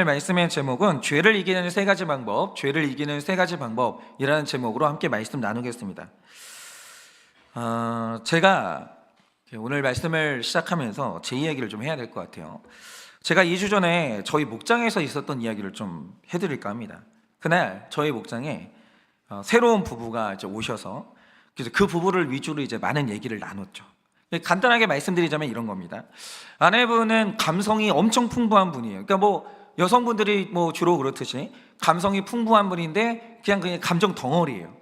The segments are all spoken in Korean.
말씀의 제목은 죄를 이기는 세 가지 방법, 죄를 이기는 세 가지 방법이라는 제목으로 함께 말씀 나누겠습니다. 제가 오늘 말씀을 시작하면서 제 이야기를 좀 해야 될 것 같아요. 제가 2주 전에 저희 목장에서 있었던 이야기를 좀 해드릴까 합니다. 그날 저희 목장에 새로운 부부가 이제 오셔서 그 부부를 위주로 이제 많은 얘기를 나눴죠. 간단하게 말씀드리자면 이런 겁니다. 아내분은 감성이 엄청 풍부한 분이에요. 그러니까 여성분들이 주로 그렇듯이 감성이 풍부한 분인데 그냥 감정 덩어리예요.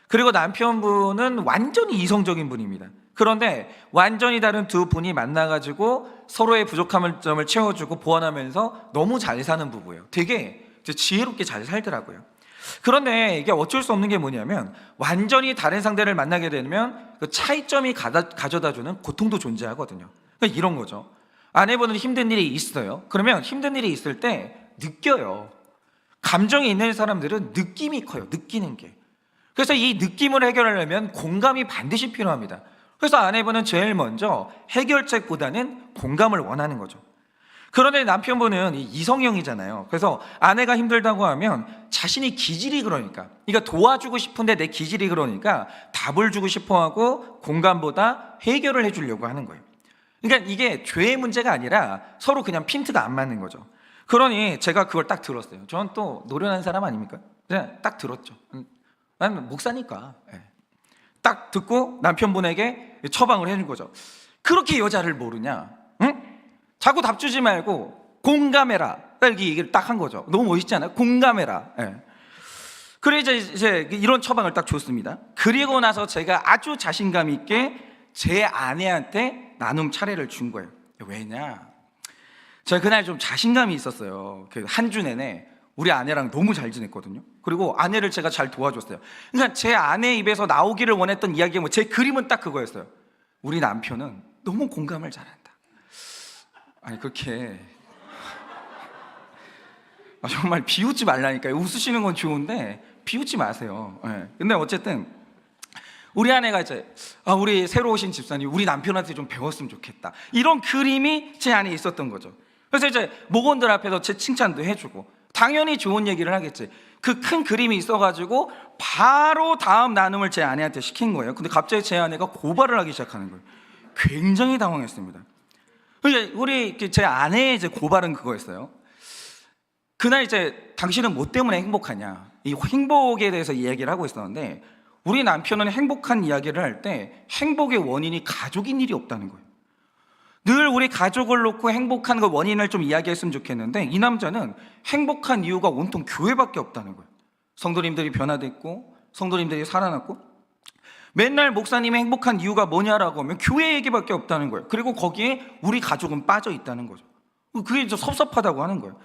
그리고 남편분은 완전히 이성적인 분입니다. 그런데 완전히 다른 두 분이 만나가지고 서로의 부족한 점을 채워주고 보완하면서 너무 잘 사는 부부예요. 되게 지혜롭게 잘 살더라고요. 그런데 이게 어쩔 수 없는 게 뭐냐면 완전히 다른 상대를 만나게 되면 그 차이점이 가져다주는 고통도 존재하거든요. 그러니까 이런 거죠. 아내분은 힘든 일이 있어요. 그러면 힘든 일이 있을 때 느껴요. 감정이 있는 사람들은 느낌이 커요. 느끼는 게. 그래서 이 느낌을 해결하려면 공감이 반드시 필요합니다. 그래서 아내분은 제일 먼저 해결책보다는 공감을 원하는 거죠. 그런데 남편분은 이성형이잖아요. 그래서 아내가 힘들다고 하면 자신이 기질이 그러니까 도와주고 싶은데 내 기질이 그러니까 답을 주고 싶어하고 공감보다 해결을 해주려고 하는 거예요. 그러니까 이게 죄의 문제가 아니라 서로 그냥 핀트가 안 맞는 거죠. 그러니 제가 그걸 딱 들었어요. 저는 또 노련한 사람 아닙니까? 그냥 딱 들었죠. 난 목사니까. 딱 듣고 남편분에게 처방을 해준 거죠. 그렇게 여자를 모르냐? 응? 자꾸 답 주지 말고 공감해라. 이렇게 얘기를 딱 한 거죠. 너무 멋있지 않아요? 공감해라. 그래 이제 이런 처방을 딱 줬습니다. 그리고 나서 제가 아주 자신감 있게 제 아내한테 나눔 차례를 준 거예요. 왜냐? 제가 그날 좀 자신감이 있었어요. 한 주 내내 우리 아내랑 너무 잘 지냈거든요. 그리고 아내를 제가 잘 도와줬어요. 그러니까 제 아내 입에서 나오기를 원했던 이야기가 제 그림은 딱 그거였어요. 우리 남편은 너무 공감을 잘한다. 아니 그렇게 정말 비웃지 말라니까요. 웃으시는 건 좋은데 비웃지 마세요. 근데 어쨌든 우리 아내가 이제 우리 새로 오신 집사님 우리 남편한테 좀 배웠으면 좋겠다, 이런 그림이 제 안에 있었던 거죠. 그래서 이제 목원들 앞에서 제 칭찬도 해주고 당연히 좋은 얘기를 하겠지. 그 큰 그림이 있어가지고 바로 다음 나눔을 제 아내한테 시킨 거예요. 근데 갑자기 제 아내가 고발을 하기 시작하는 거예요. 굉장히 당황했습니다. 제 아내의 이제 고발은 그거였어요. 그날 이제 당신은 뭐 때문에 행복하냐, 이 행복에 대해서 이야기를 하고 있었는데 우리 남편은 행복한 이야기를 할 때 행복의 원인이 가족인 일이 없다는 거예요. 늘 우리 가족을 놓고 행복한 그 원인을 좀 이야기했으면 좋겠는데 이 남자는 행복한 이유가 온통 교회밖에 없다는 거예요. 성도님들이 변화됐고 성도님들이 살아났고 맨날 목사님이 행복한 이유가 뭐냐라고 하면 교회 얘기밖에 없다는 거예요. 그리고 거기에 우리 가족은 빠져 있다는 거죠. 그게 이제 섭섭하다고 하는 거예요.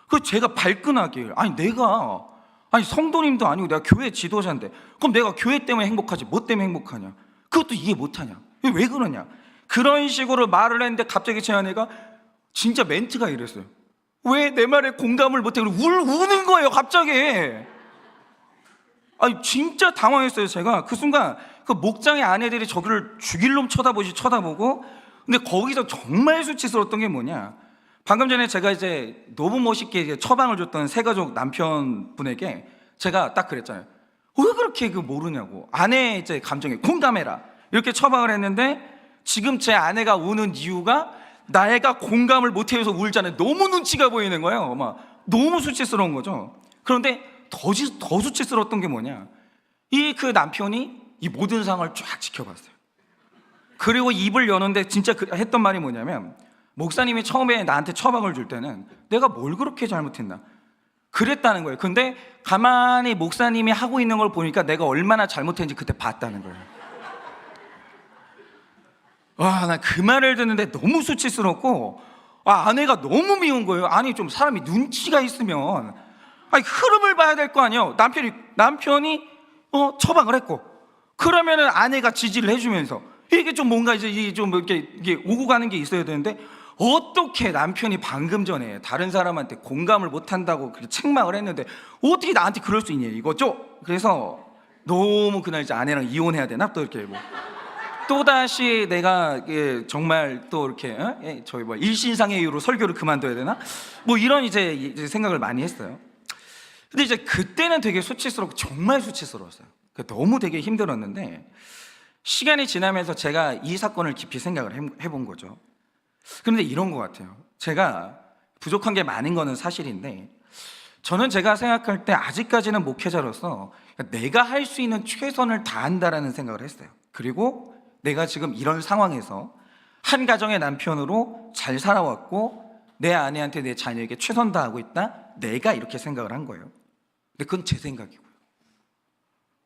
그래서 제가 발끈하길, 아니 성도님도 아니고 내가 교회 지도자인데 그럼 내가 교회 때문에 행복하지 뭐 때문에 행복하냐, 그것도 이해 못하냐, 왜 그러냐, 그런 식으로 말을 했는데 갑자기 제 아내가 진짜 멘트가 이랬어요. 왜 내 말에 공감을 못해? 우는 거예요 갑자기. 진짜 당황했어요. 제가 그 순간 그 목장의 아내들이 저를 죽일 놈 쳐다보고, 근데 거기서 정말 수치스러웠던 게 뭐냐, 방금 전에 제가 이제 너무 멋있게 처방을 줬던 새가족 남편분에게 제가 딱 그랬잖아요. 왜 그렇게 모르냐고, 아내의 이제 감정에 공감해라 이렇게 처방을 했는데 지금 제 아내가 우는 이유가 나애가 공감을 못해서 울잖아요. 너무 눈치가 보이는 거예요. 너무 수치스러운 거죠. 그런데 더 수치스러웠던 게 뭐냐, 그 남편이 이 모든 상황을 쫙 지켜봤어요. 그리고 입을 여는데 진짜 했던 말이 뭐냐면, 목사님이 처음에 나한테 처방을 줄 때는 내가 뭘 그렇게 잘못했나 그랬다는 거예요. 근데 가만히 목사님이 하고 있는 걸 보니까 내가 얼마나 잘못했는지 그때 봤다는 거예요. 나 그 말을 듣는데 너무 수치스럽고 아내가 너무 미운 거예요. 아니 좀 사람이 눈치가 있으면 흐름을 봐야 될 거 아니에요. 남편이 처방을 했고 그러면은 아내가 지지를 해주면서 이게 좀 뭔가 이제 좀 이게 오고 가는 게 있어야 되는데, 어떻게 남편이 방금 전에 다른 사람한테 공감을 못한다고 그렇게 책망을 했는데 어떻게 나한테 그럴 수 있냐 이거죠. 그래서 너무 그날 이제 아내랑 이혼해야 되나 또 이렇게 또다시 내가 정말 또 이렇게 저희 뭐 일신상의 이유로 설교를 그만둬야 되나? 뭐 이런 이제 생각을 많이 했어요. 근데 이제 그때는 되게 수치스럽고 정말 수치스러웠어요. 너무 되게 힘들었는데 시간이 지나면서 제가 이 사건을 깊이 생각을 해본 거죠. 그런데 이런 것 같아요. 제가 부족한 게 많은 거는 사실인데 저는 제가 생각할 때 아직까지는 목회자로서 내가 할 수 있는 최선을 다한다라는 생각을 했어요. 그리고 내가 지금 이런 상황에서 한 가정의 남편으로 잘 살아왔고 내 아내한테 내 자녀에게 최선 다하고 있다, 내가 이렇게 생각을 한 거예요. 근데 그건 제 생각이고요.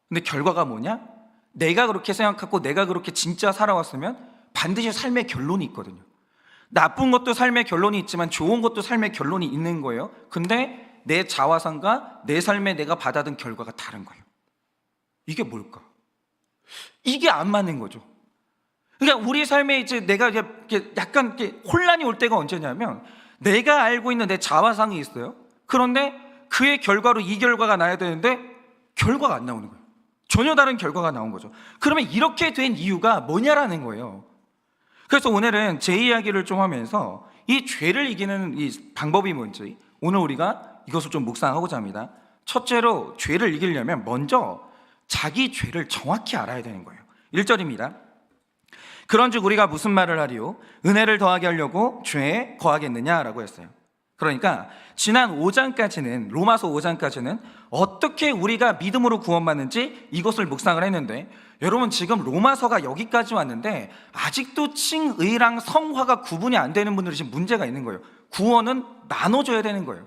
근데 결과가 뭐냐? 내가 그렇게 생각하고 내가 그렇게 진짜 살아왔으면 반드시 삶의 결론이 있거든요. 나쁜 것도 삶의 결론이 있지만 좋은 것도 삶의 결론이 있는 거예요. 근데 내 자화상과 내 삶에 내가 받아든 결과가 다른 거예요. 이게 뭘까? 이게 안 맞는 거죠. 그러니까 우리 삶에 이제 내가 약간 혼란이 올 때가 언제냐면 내가 알고 있는 내 자화상이 있어요. 그런데 그의 결과로 이 결과가 나야 되는데 결과가 안 나오는 거예요. 전혀 다른 결과가 나온 거죠. 그러면 이렇게 된 이유가 뭐냐라는 거예요. 그래서 오늘은 제 이야기를 좀 하면서 이 죄를 이기는 이 방법이 뭔지 오늘 우리가 이것을 좀 묵상하고자 합니다. 첫째로 죄를 이기려면 먼저 자기 죄를 정확히 알아야 되는 거예요. 1절입니다. 그런즉 우리가 무슨 말을 하리요? 은혜를 더하게 하려고 죄에 거하겠느냐라고 했어요. 그러니까 지난 5장까지는 로마서 5장까지는 어떻게 우리가 믿음으로 구원받는지 이것을 묵상을 했는데 여러분 지금 로마서가 여기까지 왔는데 아직도 칭의랑 성화가 구분이 안 되는 분들이 지금 문제가 있는 거예요. 구원은 나눠줘야 되는 거예요.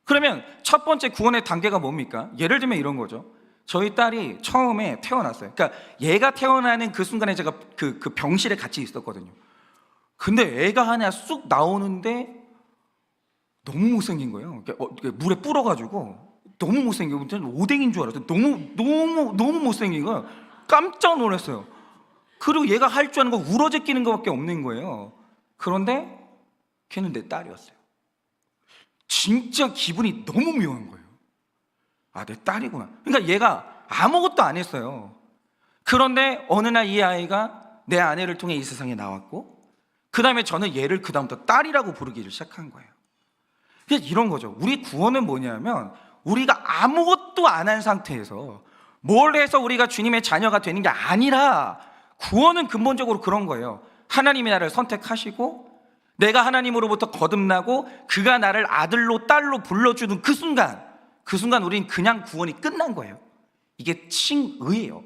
그러면 첫 번째 구원의 단계가 뭡니까? 예를 들면 이런 거죠. 저희 딸이 처음에 태어났어요. 그러니까 얘가 태어나는 그 순간에 제가 그 병실에 같이 있었거든요. 근데 애가 하나 쑥 나오는데 너무 못생긴 거예요. 물에 불어가지고 너무 못생기고 오뎅인 줄 알았어요. 너무 못생긴 거예요. 깜짝 놀랐어요. 그리고 얘가 할 줄 아는 거 울어제끼는 것밖에 없는 거예요. 그런데 걔는 내 딸이었어요. 진짜 기분이 너무 묘한 거예요. 아, 내 딸이구나. 그러니까 얘가 아무것도 안 했어요. 그런데 어느 날 이 아이가 내 아내를 통해 이 세상에 나왔고 그 다음에 저는 얘를 그 다음부터 딸이라고 부르기를 시작한 거예요. 그러니까 이런 거죠. 우리 구원은 뭐냐면 우리가 아무것도 안 한 상태에서 뭘 해서 우리가 주님의 자녀가 되는 게 아니라 구원은 근본적으로 그런 거예요. 하나님이 나를 선택하시고 내가 하나님으로부터 거듭나고 그가 나를 아들로 딸로 불러주는 그 순간 우리는 그냥 구원이 끝난 거예요. 이게 칭의예요.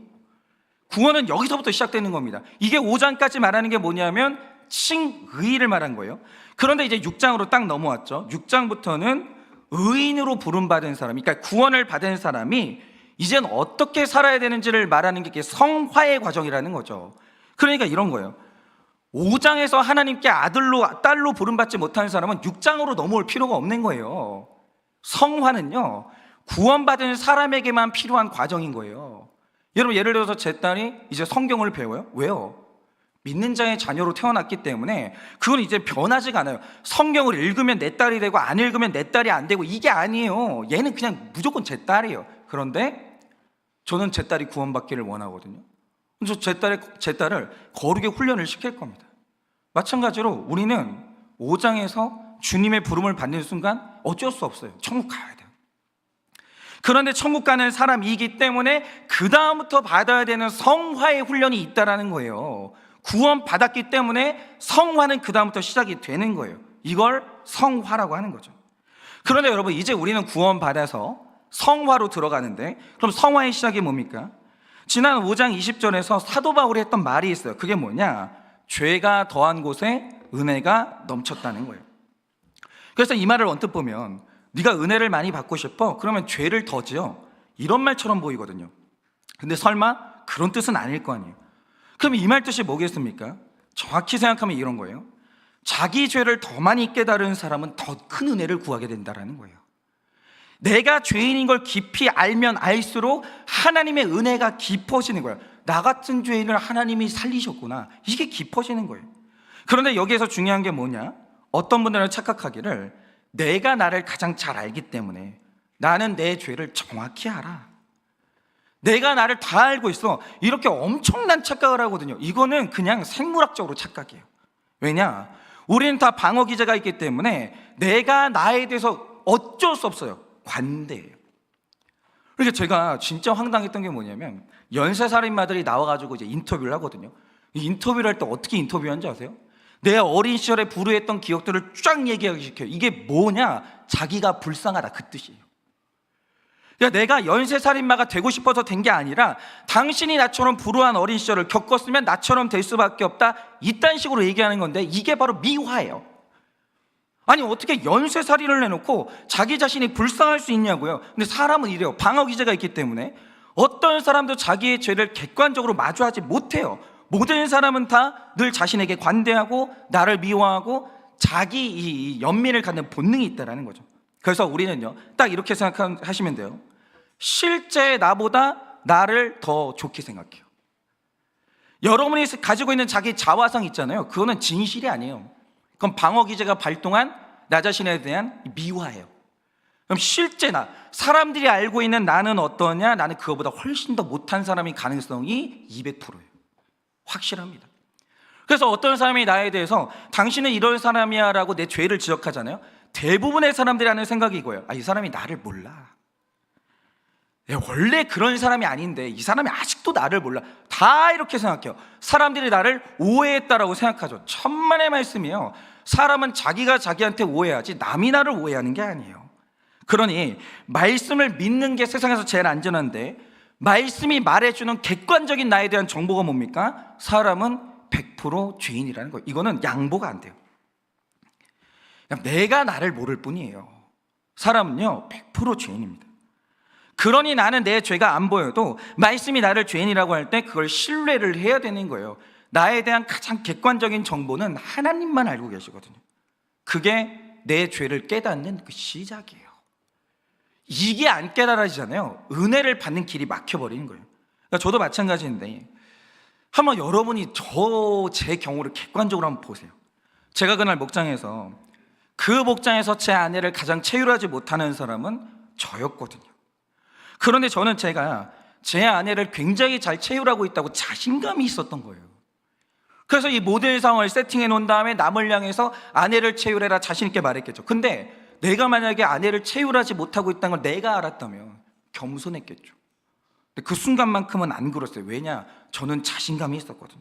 구원은 여기서부터 시작되는 겁니다. 이게 5장까지 말하는 게 뭐냐면 칭의를 말한 거예요. 그런데 이제 6장으로 딱 넘어왔죠. 6장부터는 의인으로 부름받은 사람, 그러니까 구원을 받은 사람이 이젠 어떻게 살아야 되는지를 말하는 게 성화의 과정이라는 거죠. 그러니까 이런 거예요. 5장에서 하나님께 아들로 딸로 부름받지 못하는 사람은 6장으로 넘어올 필요가 없는 거예요. 성화는요 구원받은 사람에게만 필요한 과정인 거예요. 여러분 예를 들어서 제 딸이 이제 성경을 배워요. 왜요? 믿는 자의 자녀로 태어났기 때문에 그건 이제 변하지가 않아요. 성경을 읽으면 내 딸이 되고 안 읽으면 내 딸이 안 되고 이게 아니에요. 얘는 그냥 무조건 제 딸이에요. 그런데 저는 제 딸이 구원받기를 원하거든요. 그래서 제 딸을 거룩의 훈련을 시킬 겁니다. 마찬가지로 우리는 5장에서 주님의 부름을 받는 순간 어쩔 수 없어요. 천국 가야 돼요. 그런데 천국 가는 사람이기 때문에 그 다음부터 받아야 되는 성화의 훈련이 있다라는 거예요. 구원 받았기 때문에 성화는 그 다음부터 시작이 되는 거예요. 이걸 성화라고 하는 거죠. 그런데 여러분 이제 우리는 구원 받아서 성화로 들어가는데 그럼 성화의 시작이 뭡니까? 지난 5장 20절에서 사도 바울이 했던 말이 있어요. 그게 뭐냐? 죄가 더한 곳에 은혜가 넘쳤다는 거예요. 그래서 이 말을 언뜻 보면 네가 은혜를 많이 받고 싶어? 그러면 죄를 더 지어. 이런 말처럼 보이거든요. 근데 설마 그런 뜻은 아닐 거 아니에요. 그럼 이 말 뜻이 뭐겠습니까? 정확히 생각하면 이런 거예요. 자기 죄를 더 많이 깨달은 사람은 더 큰 은혜를 구하게 된다는 거예요. 내가 죄인인 걸 깊이 알면 알수록 하나님의 은혜가 깊어지는 거예요. 나 같은 죄인을 하나님이 살리셨구나. 이게 깊어지는 거예요. 그런데 여기에서 중요한 게 뭐냐? 어떤 분들은 착각하기를 내가 나를 가장 잘 알기 때문에 나는 내 죄를 정확히 알아. 내가 나를 다 알고 있어, 이렇게 엄청난 착각을 하거든요. 이거는 그냥 생물학적으로 착각이에요. 왜냐? 우리는 다 방어 기제가 있기 때문에 내가 나에 대해서 어쩔 수 없어요. 관대해요. 그러니까 제가 진짜 황당했던 게 뭐냐면, 연쇄살인마들이 나와가지고 이제 인터뷰를 하거든요. 이 인터뷰를 할 때 어떻게 인터뷰하는지 아세요? 내 어린 시절에 불우했던 기억들을 쫙 얘기하기 시켜요. 이게 뭐냐? 자기가 불쌍하다, 그 뜻이에요. 그러니까 내가 연쇄살인마가 되고 싶어서 된 게 아니라 당신이 나처럼 불우한 어린 시절을 겪었으면 나처럼 될 수밖에 없다, 이딴 식으로 얘기하는 건데, 이게 바로 미화예요. 아니 어떻게 연쇄살인을 해놓고 자기 자신이 불쌍할 수 있냐고요. 근데 사람은 이래요. 방어 기제가 있기 때문에 어떤 사람도 자기의 죄를 객관적으로 마주하지 못해요. 모든 사람은 다 늘 자신에게 관대하고 나를 미워하고 자기 이 연민을 갖는 본능이 있다는 거죠. 그래서 우리는요, 딱 이렇게 생각하시면 돼요. 실제 나보다 나를 더 좋게 생각해요. 여러분이 가지고 있는 자기 자화상 있잖아요. 그거는 진실이 아니에요. 그건 방어 기제가 발동한 나 자신에 대한 미화예요. 그럼 실제 사람들이 알고 있는 나는 어떠냐? 나는 그거보다 훨씬 더 못한 사람이 가능성이 200%예요. 확실합니다. 그래서 어떤 사람이 나에 대해서 당신은 이런 사람이야 라고 내 죄를 지적하잖아요. 대부분의 사람들이 하는 생각이 이거예요. 이 사람이 나를 몰라. 원래 그런 사람이 아닌데 이 사람이 아직도 나를 몰라. 다 이렇게 생각해요. 사람들이 나를 오해했다라고 생각하죠. 천만의 말씀이에요. 사람은 자기가 자기한테 오해하지 남이 나를 오해하는 게 아니에요. 그러니 말씀을 믿는 게 세상에서 제일 안전한데, 말씀이 말해주는 객관적인 나에 대한 정보가 뭡니까? 사람은 100% 죄인이라는 거예요. 이거는 양보가 안 돼요. 그냥 내가 나를 모를 뿐이에요. 사람은요 100% 죄인입니다. 그러니 나는 내 죄가 안 보여도 말씀이 나를 죄인이라고 할 때 그걸 신뢰를 해야 되는 거예요. 나에 대한 가장 객관적인 정보는 하나님만 알고 계시거든요. 그게 내 죄를 깨닫는 그 시작이에요. 이게 안 깨달아지잖아요. 은혜를 받는 길이 막혀버리는 거예요. 그러니까 저도 마찬가지인데, 한번 여러분이 제 경우를 객관적으로 한번 보세요. 제가 그날 목장에서 제 아내를 가장 체휼하지 못하는 사람은 저였거든요. 그런데 저는 제가 제 아내를 굉장히 잘 체휼하고 있다고 자신감이 있었던 거예요. 그래서 이 모든 상황을 세팅해 놓은 다음에 남을 향해서 아내를 체휼해라 자신 있게 말했겠죠. 근데 내가 만약에 아내를 체휼하지 못하고 있다는 걸 내가 알았다면 겸손했겠죠. 근데 그 순간만큼은 안 그랬어요. 왜냐? 저는 자신감이 있었거든요.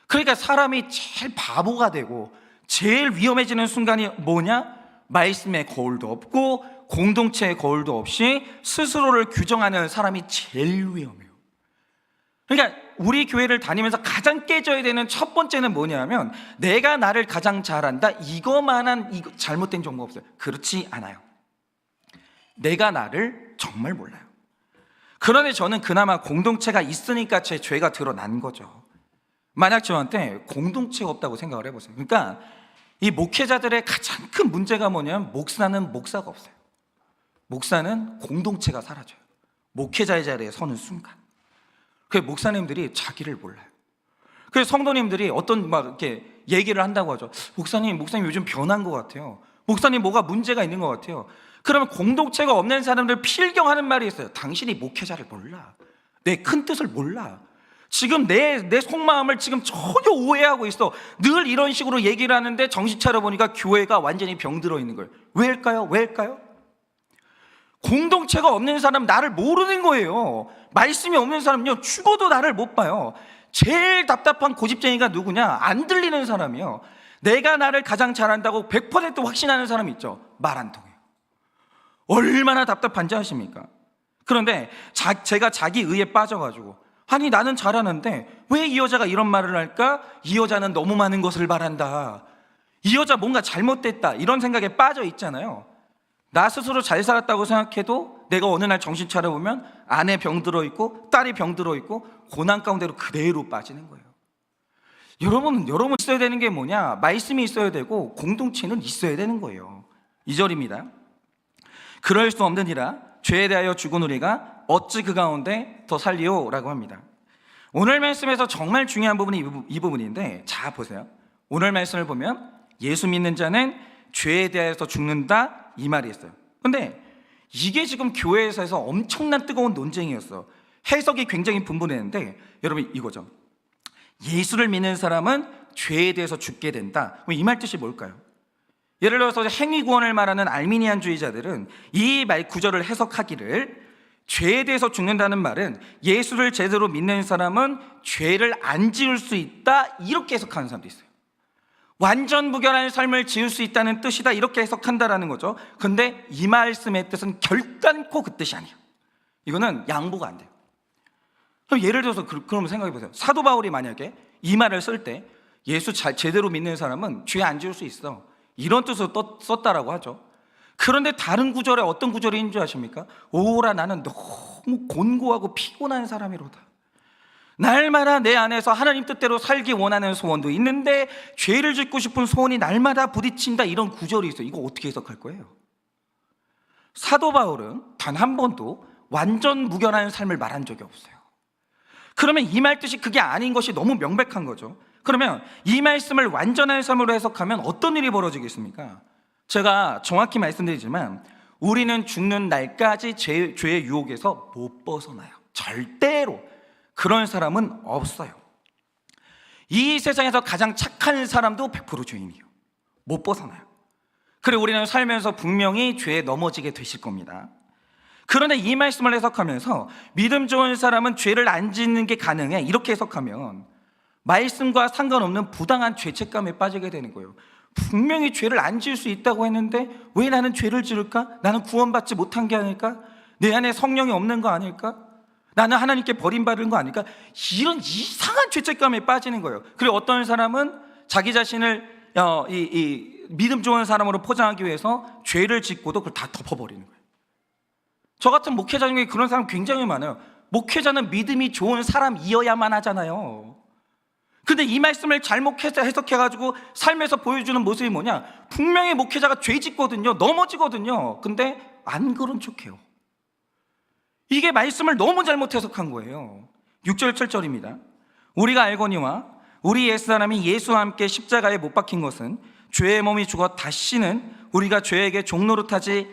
그러니까 사람이 제일 바보가 되고 제일 위험해지는 순간이 뭐냐? 말씀의 거울도 없고 공동체의 거울도 없이 스스로를 규정하는 사람이 제일 위험해요. 그러니까 우리 교회를 다니면서 가장 깨져야 되는 첫 번째는 뭐냐면, 내가 나를 가장 잘한다, 이거만한 잘못된 정보가 없어요. 그렇지 않아요. 내가 나를 정말 몰라요. 그런데 저는 그나마 공동체가 있으니까 제 죄가 드러난 거죠. 만약 저한테 공동체가 없다고 생각을 해보세요. 그러니까 이 목회자들의 가장 큰 문제가 뭐냐면, 목사는 목사가 없어요. 목사는 공동체가 사라져요. 목회자의 자리에 서는 순간. 그 목사님들이 자기를 몰라요. 그래서 성도님들이 어떤 이렇게 얘기를 한다고 하죠. 목사님 요즘 변한 것 같아요. 목사님 뭐가 문제가 있는 것 같아요. 그러면 공동체가 없는 사람들 필경하는 말이 있어요. 당신이 목회자를 몰라. 내 큰 뜻을 몰라. 지금 내 속마음을 지금 전혀 오해하고 있어. 늘 이런 식으로 얘기를 하는데 정신 차려보니까 교회가 완전히 병들어 있는 거예요. 왜일까요? 공동체가 없는 사람은 나를 모르는 거예요. 말씀이 없는 사람은요, 죽어도 나를 못 봐요. 제일 답답한 고집쟁이가 누구냐? 안 들리는 사람이요. 내가 나를 가장 잘한다고 100% 확신하는 사람이 있죠. 말 안 통해요. 얼마나 답답한지 아십니까? 그런데 제가 자기 의에 빠져가지고, 아니 나는 잘하는데 왜 이 여자가 이런 말을 할까? 이 여자는 너무 많은 것을 바란다, 이 여자 뭔가 잘못됐다, 이런 생각에 빠져 있잖아요. 나 스스로 잘 살았다고 생각해도 내가 어느 날 정신 차려보면 아내 병들어 있고 딸이 병들어 있고 고난 가운데로 그대로 빠지는 거예요. 여러분 있어야 되는 게 뭐냐? 말씀이 있어야 되고 공동체는 있어야 되는 거예요. 2절입니다. 그럴 수 없느니라 죄에 대하여 죽은 우리가 어찌 그 가운데 더 살리오? 라고 합니다. 오늘 말씀에서 정말 중요한 부분이 이 부분인데, 자 보세요. 오늘 말씀을 보면 예수 믿는 자는 죄에 대해서 죽는다, 이 말이 있어요. 근데 이게 지금 교회에서 엄청난 뜨거운 논쟁이었어요. 해석이 굉장히 분분했는데 여러분 이거죠. 예수를 믿는 사람은 죄에 대해서 죽게 된다. 이 말 뜻이 뭘까요? 예를 들어서 행위구원을 말하는 알미니안주의자들은 이 말 구절을 해석하기를 죄에 대해서 죽는다는 말은 예수를 제대로 믿는 사람은 죄를 안 지을 수 있다, 이렇게 해석하는 사람도 있어요. 완전 무결한 삶을 지을 수 있다는 뜻이다, 이렇게 해석한다라는 거죠. 근데 이 말씀의 뜻은 결단코 그 뜻이 아니에요. 이거는 양보가 안 돼요. 그럼 예를 들어서 그러면 생각해 보세요. 사도 바울이 만약에 이 말을 쓸 때 예수 제대로 믿는 사람은 죄 안 지을 수 있어, 이런 뜻으로 썼다라고 하죠. 그런데 다른 구절에 어떤 구절인 줄 아십니까? 오라 나는 너무 곤고하고 피곤한 사람이로다. 날마다 내 안에서 하나님 뜻대로 살기 원하는 소원도 있는데 죄를 짓고 싶은 소원이 날마다 부딪힌다, 이런 구절이 있어요. 이거 어떻게 해석할 거예요? 사도 바울은 단 한 번도 완전 무결한 삶을 말한 적이 없어요. 그러면 이 말 뜻이 그게 아닌 것이 너무 명백한 거죠. 그러면 이 말씀을 완전한 삶으로 해석하면 어떤 일이 벌어지겠습니까? 제가 정확히 말씀드리지만 우리는 죽는 날까지 죄의 유혹에서 못 벗어나요. 절대로 그런 사람은 없어요. 이 세상에서 가장 착한 사람도 100% 죄인이에요. 못 벗어나요. 그리고 우리는 살면서 분명히 죄에 넘어지게 되실 겁니다. 그런데 이 말씀을 해석하면서 믿음 좋은 사람은 죄를 안 짓는 게 가능해, 이렇게 해석하면 말씀과 상관없는 부당한 죄책감에 빠지게 되는 거예요. 분명히 죄를 안 지을 수 있다고 했는데 왜 나는 죄를 지을까? 나는 구원받지 못한 게 아닐까? 내 안에 성령이 없는 거 아닐까? 나는 하나님께 버림받은 거 아닐까? 이런 이상한 죄책감에 빠지는 거예요. 그리고 어떤 사람은 자기 자신을 믿음 좋은 사람으로 포장하기 위해서 죄를 짓고도 그걸 다 덮어버리는 거예요. 저 같은 목회자 중에 그런 사람 굉장히 많아요. 목회자는 믿음이 좋은 사람이어야만 하잖아요. 근데 이 말씀을 잘못 해석해가지고 삶에서 보여주는 모습이 뭐냐? 분명히 목회자가 죄 짓거든요, 넘어지거든요. 근데 안 그런 척해요. 이게 말씀을 너무 잘못 해석한 거예요. 6절 7절입니다. 우리가 알거니와 우리 옛사람이 예수와 함께 십자가에 못 박힌 것은 죄의 몸이 죽어 다시는 우리가 죄에게 종노릇하지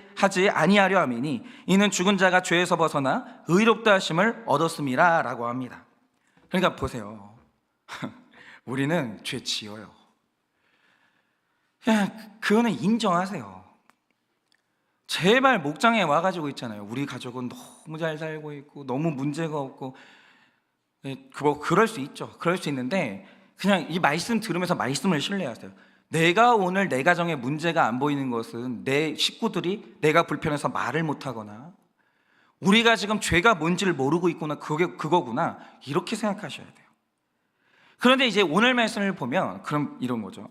아니하려 함이니 이는 죽은 자가 죄에서 벗어나 의롭다 하심을 얻었음이라 라고 합니다. 그러니까 보세요. 우리는 죄 지어요. 그거는 인정하세요. 제발 목장에 와가지고 있잖아요. 우리 가족은 너무 잘 살고 있고 너무 문제가 없고, 그럴 수 있죠. 그럴 수 있는데 그냥 이 말씀 들으면서 말씀을 신뢰하세요. 내가 오늘 내 가정에 문제가 안 보이는 것은 내 식구들이 내가 불편해서 말을 못하거나 우리가 지금 죄가 뭔지를 모르고 있구나, 그거구나, 이렇게 생각하셔야 돼요. 그런데 이제 오늘 말씀을 보면 그럼 이런 거죠.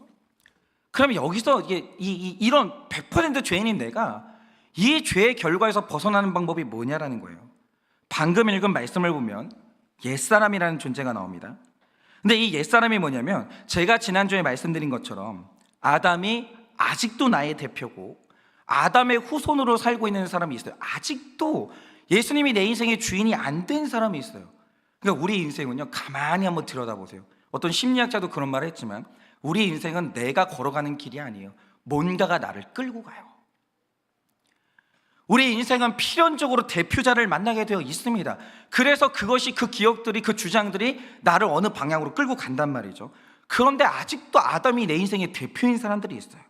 그럼 여기서 이런 100% 죄인인 내가 이 죄의 결과에서 벗어나는 방법이 뭐냐라는 거예요. 방금 읽은 말씀을 보면 옛사람이라는 존재가 나옵니다. 근데 이 옛사람이 뭐냐면 제가 지난주에 말씀드린 것처럼 아담이 아직도 나의 대표고 아담의 후손으로 살고 있는 사람이 있어요. 아직도 예수님이 내 인생의 주인이 안 된 사람이 있어요. 그러니까 우리 인생은요, 가만히 한번 들여다보세요. 어떤 심리학자도 그런 말을 했지만 우리 인생은 내가 걸어가는 길이 아니에요. 뭔가가 나를 끌고 가요. 우리 인생은 필연적으로 대표자를 만나게 되어 있습니다. 그래서 그것이, 그 기억들이, 그 주장들이 나를 어느 방향으로 끌고 간단 말이죠. 그런데 아직도 아담이 내 인생의 대표인 사람들이 있어요.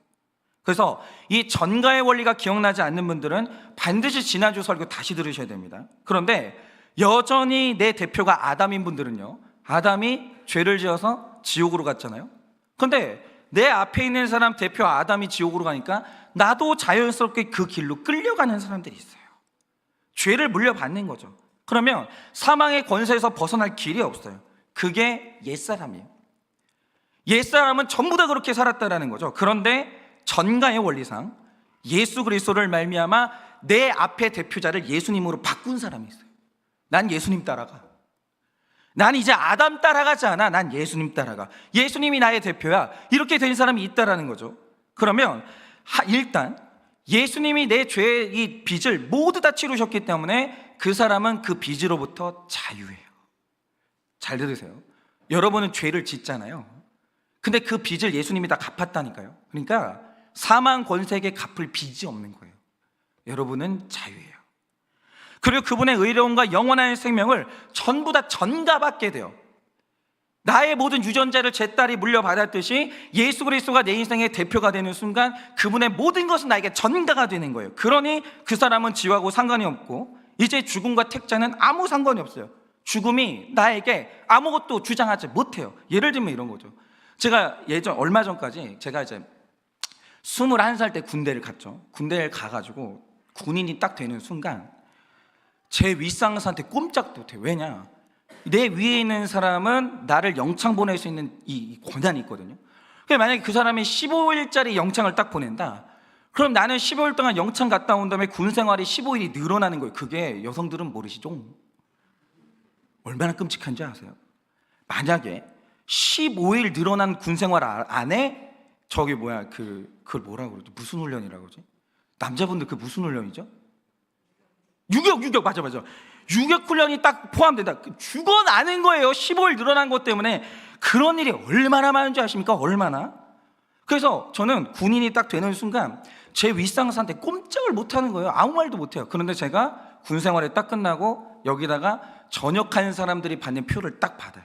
그래서 이 전가의 원리가 기억나지 않는 분들은 반드시 지난주 설교 다시 들으셔야 됩니다. 그런데 여전히 내 대표가 아담인 분들은요, 아담이 죄를 지어서 지옥으로 갔잖아요. 그런데 내 앞에 있는 사람 대표 아담이 지옥으로 가니까 나도 자연스럽게 그 길로 끌려가는 사람들이 있어요. 죄를 물려받는 거죠. 그러면 사망의 권세에서 벗어날 길이 없어요. 그게 옛사람이에요. 옛사람은 전부 다 그렇게 살았다라는 거죠. 그런데 전가의 원리상 예수 그리스도를 말미암아 내 앞에 대표자를 예수님으로 바꾼 사람이 있어요. 난 예수님 따라가. 난 이제 아담 따라가지 않아. 난 예수님 따라가. 예수님이 나의 대표야. 이렇게 된 사람이 있다라는 거죠. 그러면 일단 예수님이 내 죄의 이 빚을 모두 다 치르셨기 때문에 그 사람은 그 빚으로부터 자유해요. 잘 들으세요. 여러분은 죄를 짓잖아요. 근데 그 빚을 예수님이 다 갚았다니까요. 그러니까 사망 권세에게 갚을 빚이 없는 거예요. 여러분은 자유예요. 그리고 그분의 의로움과 영원한 생명을 전부 다 전가받게 돼요. 나의 모든 유전자를 제 딸이 물려받았듯이 예수 그리스도가 내 인생의 대표가 되는 순간 그분의 모든 것은 나에게 전가가 되는 거예요. 그러니 그 사람은 지하고 상관이 없고 이제 죽음과 택자는 아무 상관이 없어요. 죽음이 나에게 아무것도 주장하지 못해요. 예를 들면 이런 거죠. 제가 얼마 전까지 제가 이제 21살 때 군대를 갔죠. 군대를 가가지고 군인이 딱 되는 순간 제 윗상사한테 꼼짝도 못해요. 왜냐? 내 위에 있는 사람은 나를 영창 보낼 수 있는 이 권한이 있거든요. 만약에 그 사람이 15일짜리 영창을 딱 보낸다, 그럼 나는 15일 동안 영창 갔다 온 다음에 군 생활이 15일이 늘어나는 거예요. 그게 여성들은 모르시죠? 얼마나 끔찍한지 아세요? 만약에 15일 늘어난 군 생활 안에 그걸 뭐라고 그러죠? 무슨 훈련이라고 그러지? 남자분들 그 무슨 훈련이죠? 유격 맞아. 유격 훈련이 딱 포함된다. 죽어나는 거예요. 15일 늘어난 것 때문에. 그런 일이 얼마나 많은지 아십니까? 얼마나? 그래서 저는 군인이 딱 되는 순간 제 윗상사한테 꼼짝을 못하는 거예요. 아무 말도 못해요. 그런데 제가 군 생활이 딱 끝나고 여기다가 전역한 사람들이 받는 표를 딱 받아요.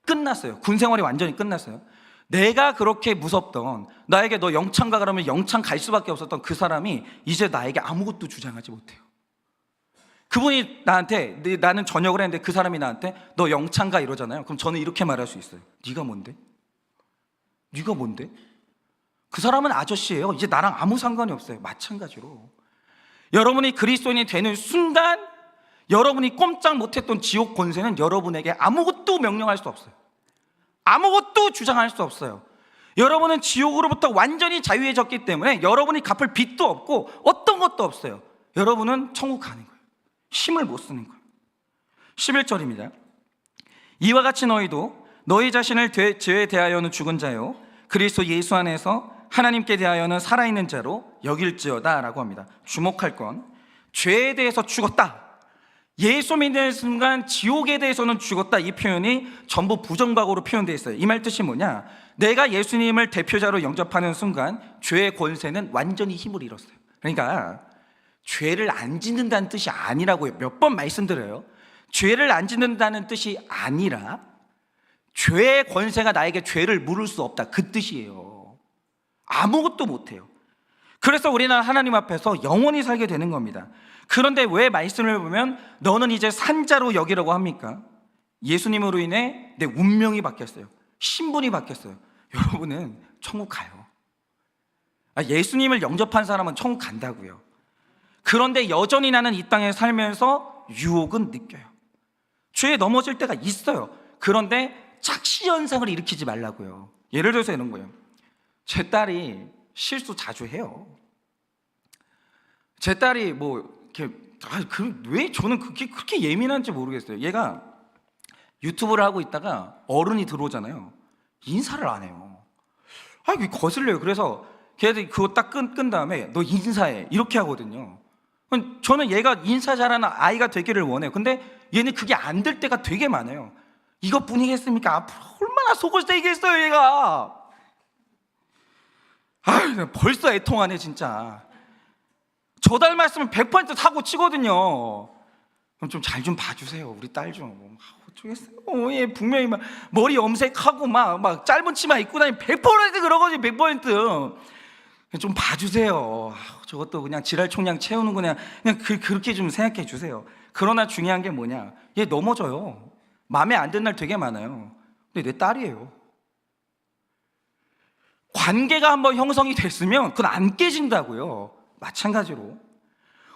끝났어요. 군 생활이 완전히 끝났어요. 내가 그렇게 무섭던, 나에게 너 영창 가 그러면 영창 갈 수밖에 없었던 그 사람이 이제 나에게 아무것도 주장하지 못해요. 그분이 나한테, 나는 전역을 했는데 그 사람이 나한테 너 영창 가 이러잖아요. 그럼 저는 이렇게 말할 수 있어요. 네가 뭔데? 그 사람은 아저씨예요. 이제 나랑 아무 상관이 없어요. 마찬가지로 여러분이 그리스도인이 되는 순간 여러분이 꼼짝 못했던 지옥 권세는 여러분에게 아무것도 명령할 수 없어요. 아무것도 주장할 수 없어요. 여러분은 지옥으로부터 완전히 자유해졌기 때문에 여러분이 갚을 빚도 없고 어떤 것도 없어요. 여러분은 천국 가는 거예요. 힘을 못 쓰는 거예요. 11절입니다. 이와 같이 너희도 너희 자신을 죄에 대하여는 죽은 자요 그리스도 예수 안에서 하나님께 대하여는 살아있는 자로 여길지어다 라고 합니다. 주목할 건 죄에 대해서 죽었다, 예수 믿는 순간 지옥에 대해서는 죽었다, 이 표현이 전부 부정박어로 표현되어 있어요. 이 말 뜻이 뭐냐? 내가 예수님을 대표자로 영접하는 순간 죄의 권세는 완전히 힘을 잃었어요. 그러니까 죄를 안 짓는다는 뜻이 아니라고요. 몇 번 말씀드려요. 죄를 안 짓는다는 뜻이 아니라 죄의 권세가 나에게 죄를 물을 수 없다, 그 뜻이에요. 아무것도 못해요. 그래서 우리는 하나님 앞에서 영원히 살게 되는 겁니다. 그런데 왜 말씀을 보면 너는 이제 산자로 여기라고 합니까? 예수님으로 인해 내 운명이 바뀌었어요. 신분이 바뀌었어요. 여러분은 천국 가요. 예수님을 영접한 사람은 천국 간다고요. 그런데 여전히 나는 이 땅에 살면서 유혹은 느껴요. 죄에 넘어질 때가 있어요. 그런데 착시현상을 일으키지 말라고요. 예를 들어서 이런 거예요. 제 딸이 실수 자주 해요. 제 딸이 왜 저는 그렇게 예민한지 모르겠어요. 얘가 유튜브를 하고 있다가 어른이 들어오잖아요. 인사를 안 해요. 거슬려요. 그래서 걔들이 그거 딱 끈 다음에 너 인사해 이렇게 하거든요. 저는 얘가 인사 잘하는 아이가 되기를 원해요. 근데 얘는 그게 안 될 때가 되게 많아요. 이것뿐이겠습니까? 앞으로 얼마나 속을 새기겠어요 얘가. 벌써 애통하네 진짜. 저 닮았으면 100% 사고 치거든요. 그럼 좀 잘 좀 봐주세요. 우리 딸 좀. 어쩌겠어요. 얘 분명히 막 머리 염색하고 막 짧은 치마 입고 다니면 100% 그러거든요. 100%. 좀 봐주세요. 저것도 그냥 지랄 총량 채우는 그냥 그렇게 좀 생각해 주세요. 그러나 중요한 게 뭐냐? 얘 넘어져요. 마음에 안 드는 날 되게 많아요. 근데 내 딸이에요. 관계가 한번 형성이 됐으면 그건 안 깨진다고요. 마찬가지로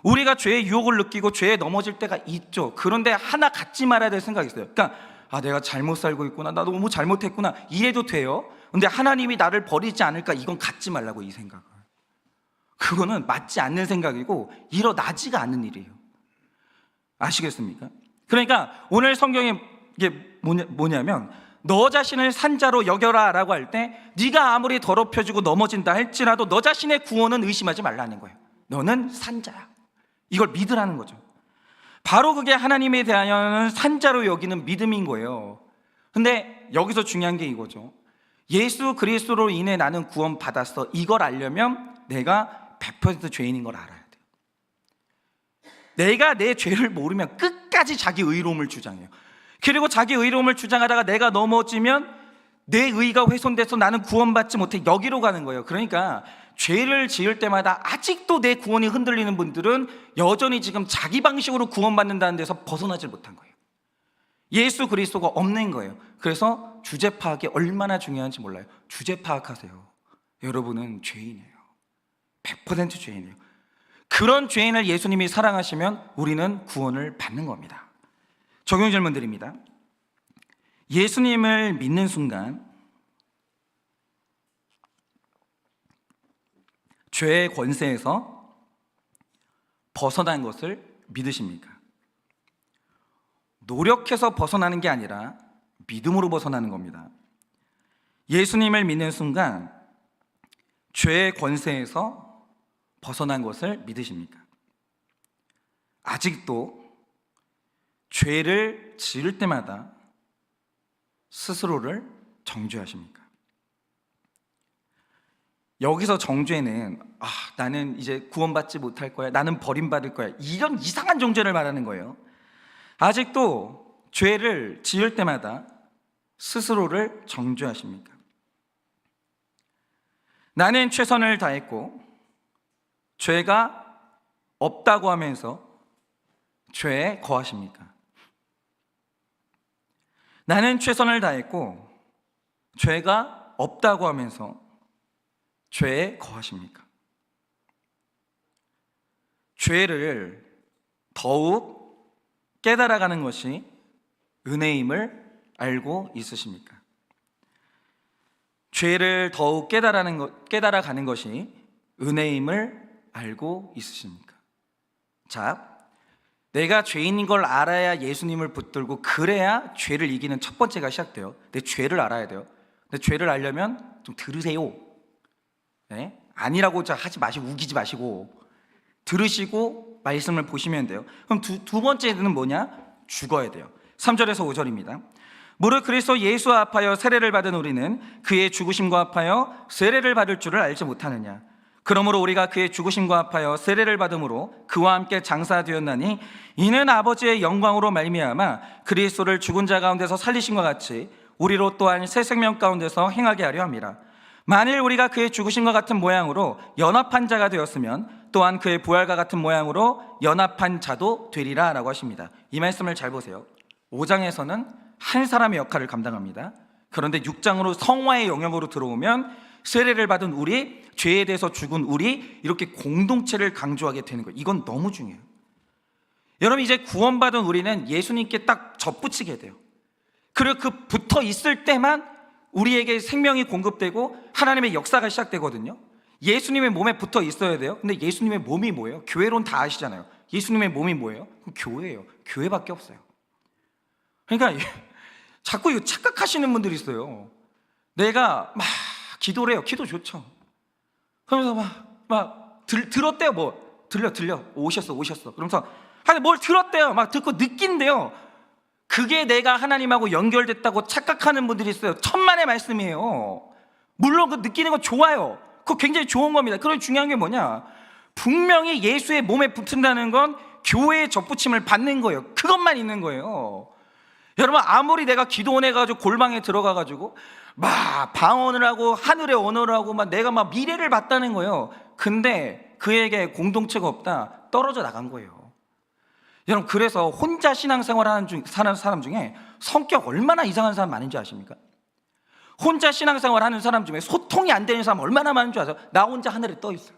우리가 죄의 유혹을 느끼고 죄에 넘어질 때가 있죠. 그런데 하나 갖지 말아야 될 생각이 있어요. 그러니까 내가 잘못 살고 있구나, 나 너무 잘못했구나, 이해도 돼요. 근데 하나님이 나를 버리지 않을까, 이건 갖지 말라고. 이 생각을, 그거는 맞지 않는 생각이고 일어나지가 않는 일이에요. 아시겠습니까? 그러니까 오늘 성경에 이게 뭐냐면 너 자신을 산자로 여겨라 라고 할 때 네가 아무리 더럽혀지고 넘어진다 할지라도 너 자신의 구원은 의심하지 말라는 거예요. 너는 산자야. 이걸 믿으라는 거죠. 바로 그게 하나님에 대하여는 산자로 여기는 믿음인 거예요. 근데 여기서 중요한 게 이거죠. 예수 그리스도로 인해 나는 구원 받았어, 이걸 알려면 내가 100% 죄인인 걸 알아야 돼요. 내가 내 죄를 모르면 끝까지 자기 의로움을 주장해요. 그리고 자기 의로움을 주장하다가 내가 넘어지면 내 의가 훼손돼서 나는 구원받지 못해 여기로 가는 거예요. 그러니까 죄를 지을 때마다 아직도 내 구원이 흔들리는 분들은 여전히 지금 자기 방식으로 구원받는다는 데서 벗어나질 못한 거예요. 예수 그리스도가 없는 거예요. 그래서 주제 파악이 얼마나 중요한지 몰라요. 주제 파악하세요. 여러분은 죄인이에요. 100% 죄인이에요. 그런 죄인을 예수님이 사랑하시면 우리는 구원을 받는 겁니다. 적용 질문 드립니다. 예수님을 믿는 순간 죄의 권세에서 벗어난 것을 믿으십니까? 노력해서 벗어나는 게 아니라 믿음으로 벗어나는 겁니다. 예수님을 믿는 순간 죄의 권세에서 벗어난 것을 믿으십니까? 아직도 죄를 지을 때마다 스스로를 정죄하십니까? 여기서 정죄는 나는 이제 구원받지 못할 거야, 나는 버림받을 거야, 이런 이상한 정죄를 말하는 거예요. 아직도 죄를 지을 때마다 스스로를 정죄하십니까? 나는 최선을 다했고 죄가 없다고 하면서 죄에 거하십니까? 나는 최선을 다했고 죄가 없다고 하면서 죄에 거하십니까? 죄를 더욱 깨달아가는 것이 은혜임을 알고 있으십니까? 죄를 더욱 깨달아가는 것이 은혜임을 알고 있으십니까? 자, 내가 죄인인 걸 알아야 예수님을 붙들고 그래야 죄를 이기는 첫 번째가 시작돼요. 내 죄를 알아야 돼요. 근데 죄를 알려면 좀 들으세요. 네? 아니라고 하지 마시고 우기지 마시고 들으시고 말씀을 보시면 돼요. 그럼 두 번째는 뭐냐? 죽어야 돼요. 3절에서 5절입니다. 무릇 그리스도 예수 합하여 세례를 받은 우리는 그의 죽으심과 합하여 세례를 받을 줄을 알지 못하느냐? 그러므로 우리가 그의 죽으심과 합하여 세례를 받음으로 그와 함께 장사되었나니 이는 아버지의 영광으로 말미암아 그리스도를 죽은 자 가운데서 살리신 것 같이 우리로 또한 새 생명 가운데서 행하게 하려 함이라. 만일 우리가 그의 죽으심과 같은 모양으로 연합한 자가 되었으면 또한 그의 부활과 같은 모양으로 연합한 자도 되리라 라고 하십니다. 이 말씀을 잘 보세요. 5장에서는 한 사람의 역할을 감당합니다. 그런데 6장으로 성화의 영역으로 들어오면 세례를 받은 우리, 죄에 대해서 죽은 우리, 이렇게 공동체를 강조하게 되는 거예요. 이건 너무 중요해요. 여러분, 이제 구원받은 우리는 예수님께 딱 접붙이게 돼요. 그리고 그 붙어 있을 때만 우리에게 생명이 공급되고 하나님의 역사가 시작되거든요. 예수님의 몸에 붙어 있어야 돼요. 근데 예수님의 몸이 뭐예요? 교회론 다 아시잖아요. 예수님의 몸이 뭐예요? 교회예요. 교회밖에 없어요. 그러니까 자꾸 이거 착각하시는 분들이 있어요. 내가 막 기도를 해요. 기도 좋죠. 그러면서 들었대요. 뭐 들려 오셨어. 그러면서 뭘 들었대요. 막 듣고 느낀대요. 그게 내가 하나님하고 연결됐다고 착각하는 분들이 있어요. 천만의 말씀이에요. 물론 그 느끼는 건 좋아요. 그거 굉장히 좋은 겁니다. 그런 중요한 게 뭐냐? 분명히 예수의 몸에 붙은다는 건 교회의 접붙임을 받는 거예요. 그것만 있는 거예요. 여러분, 아무리 내가 기도원 해가지고 골방에 들어가가지고 막 방언을 하고 하늘의 언어를 하고 막 내가 막 미래를 봤다는 거예요. 근데 그에게 공동체가 없다, 떨어져 나간 거예요. 여러분, 그래서 혼자 신앙생활 사는 사람 중에 성격 얼마나 이상한 사람 많은지 아십니까? 혼자 신앙생활 하는 사람 중에 소통이 안 되는 사람 얼마나 많은 줄 아세요? 나 혼자 하늘에 떠 있어요.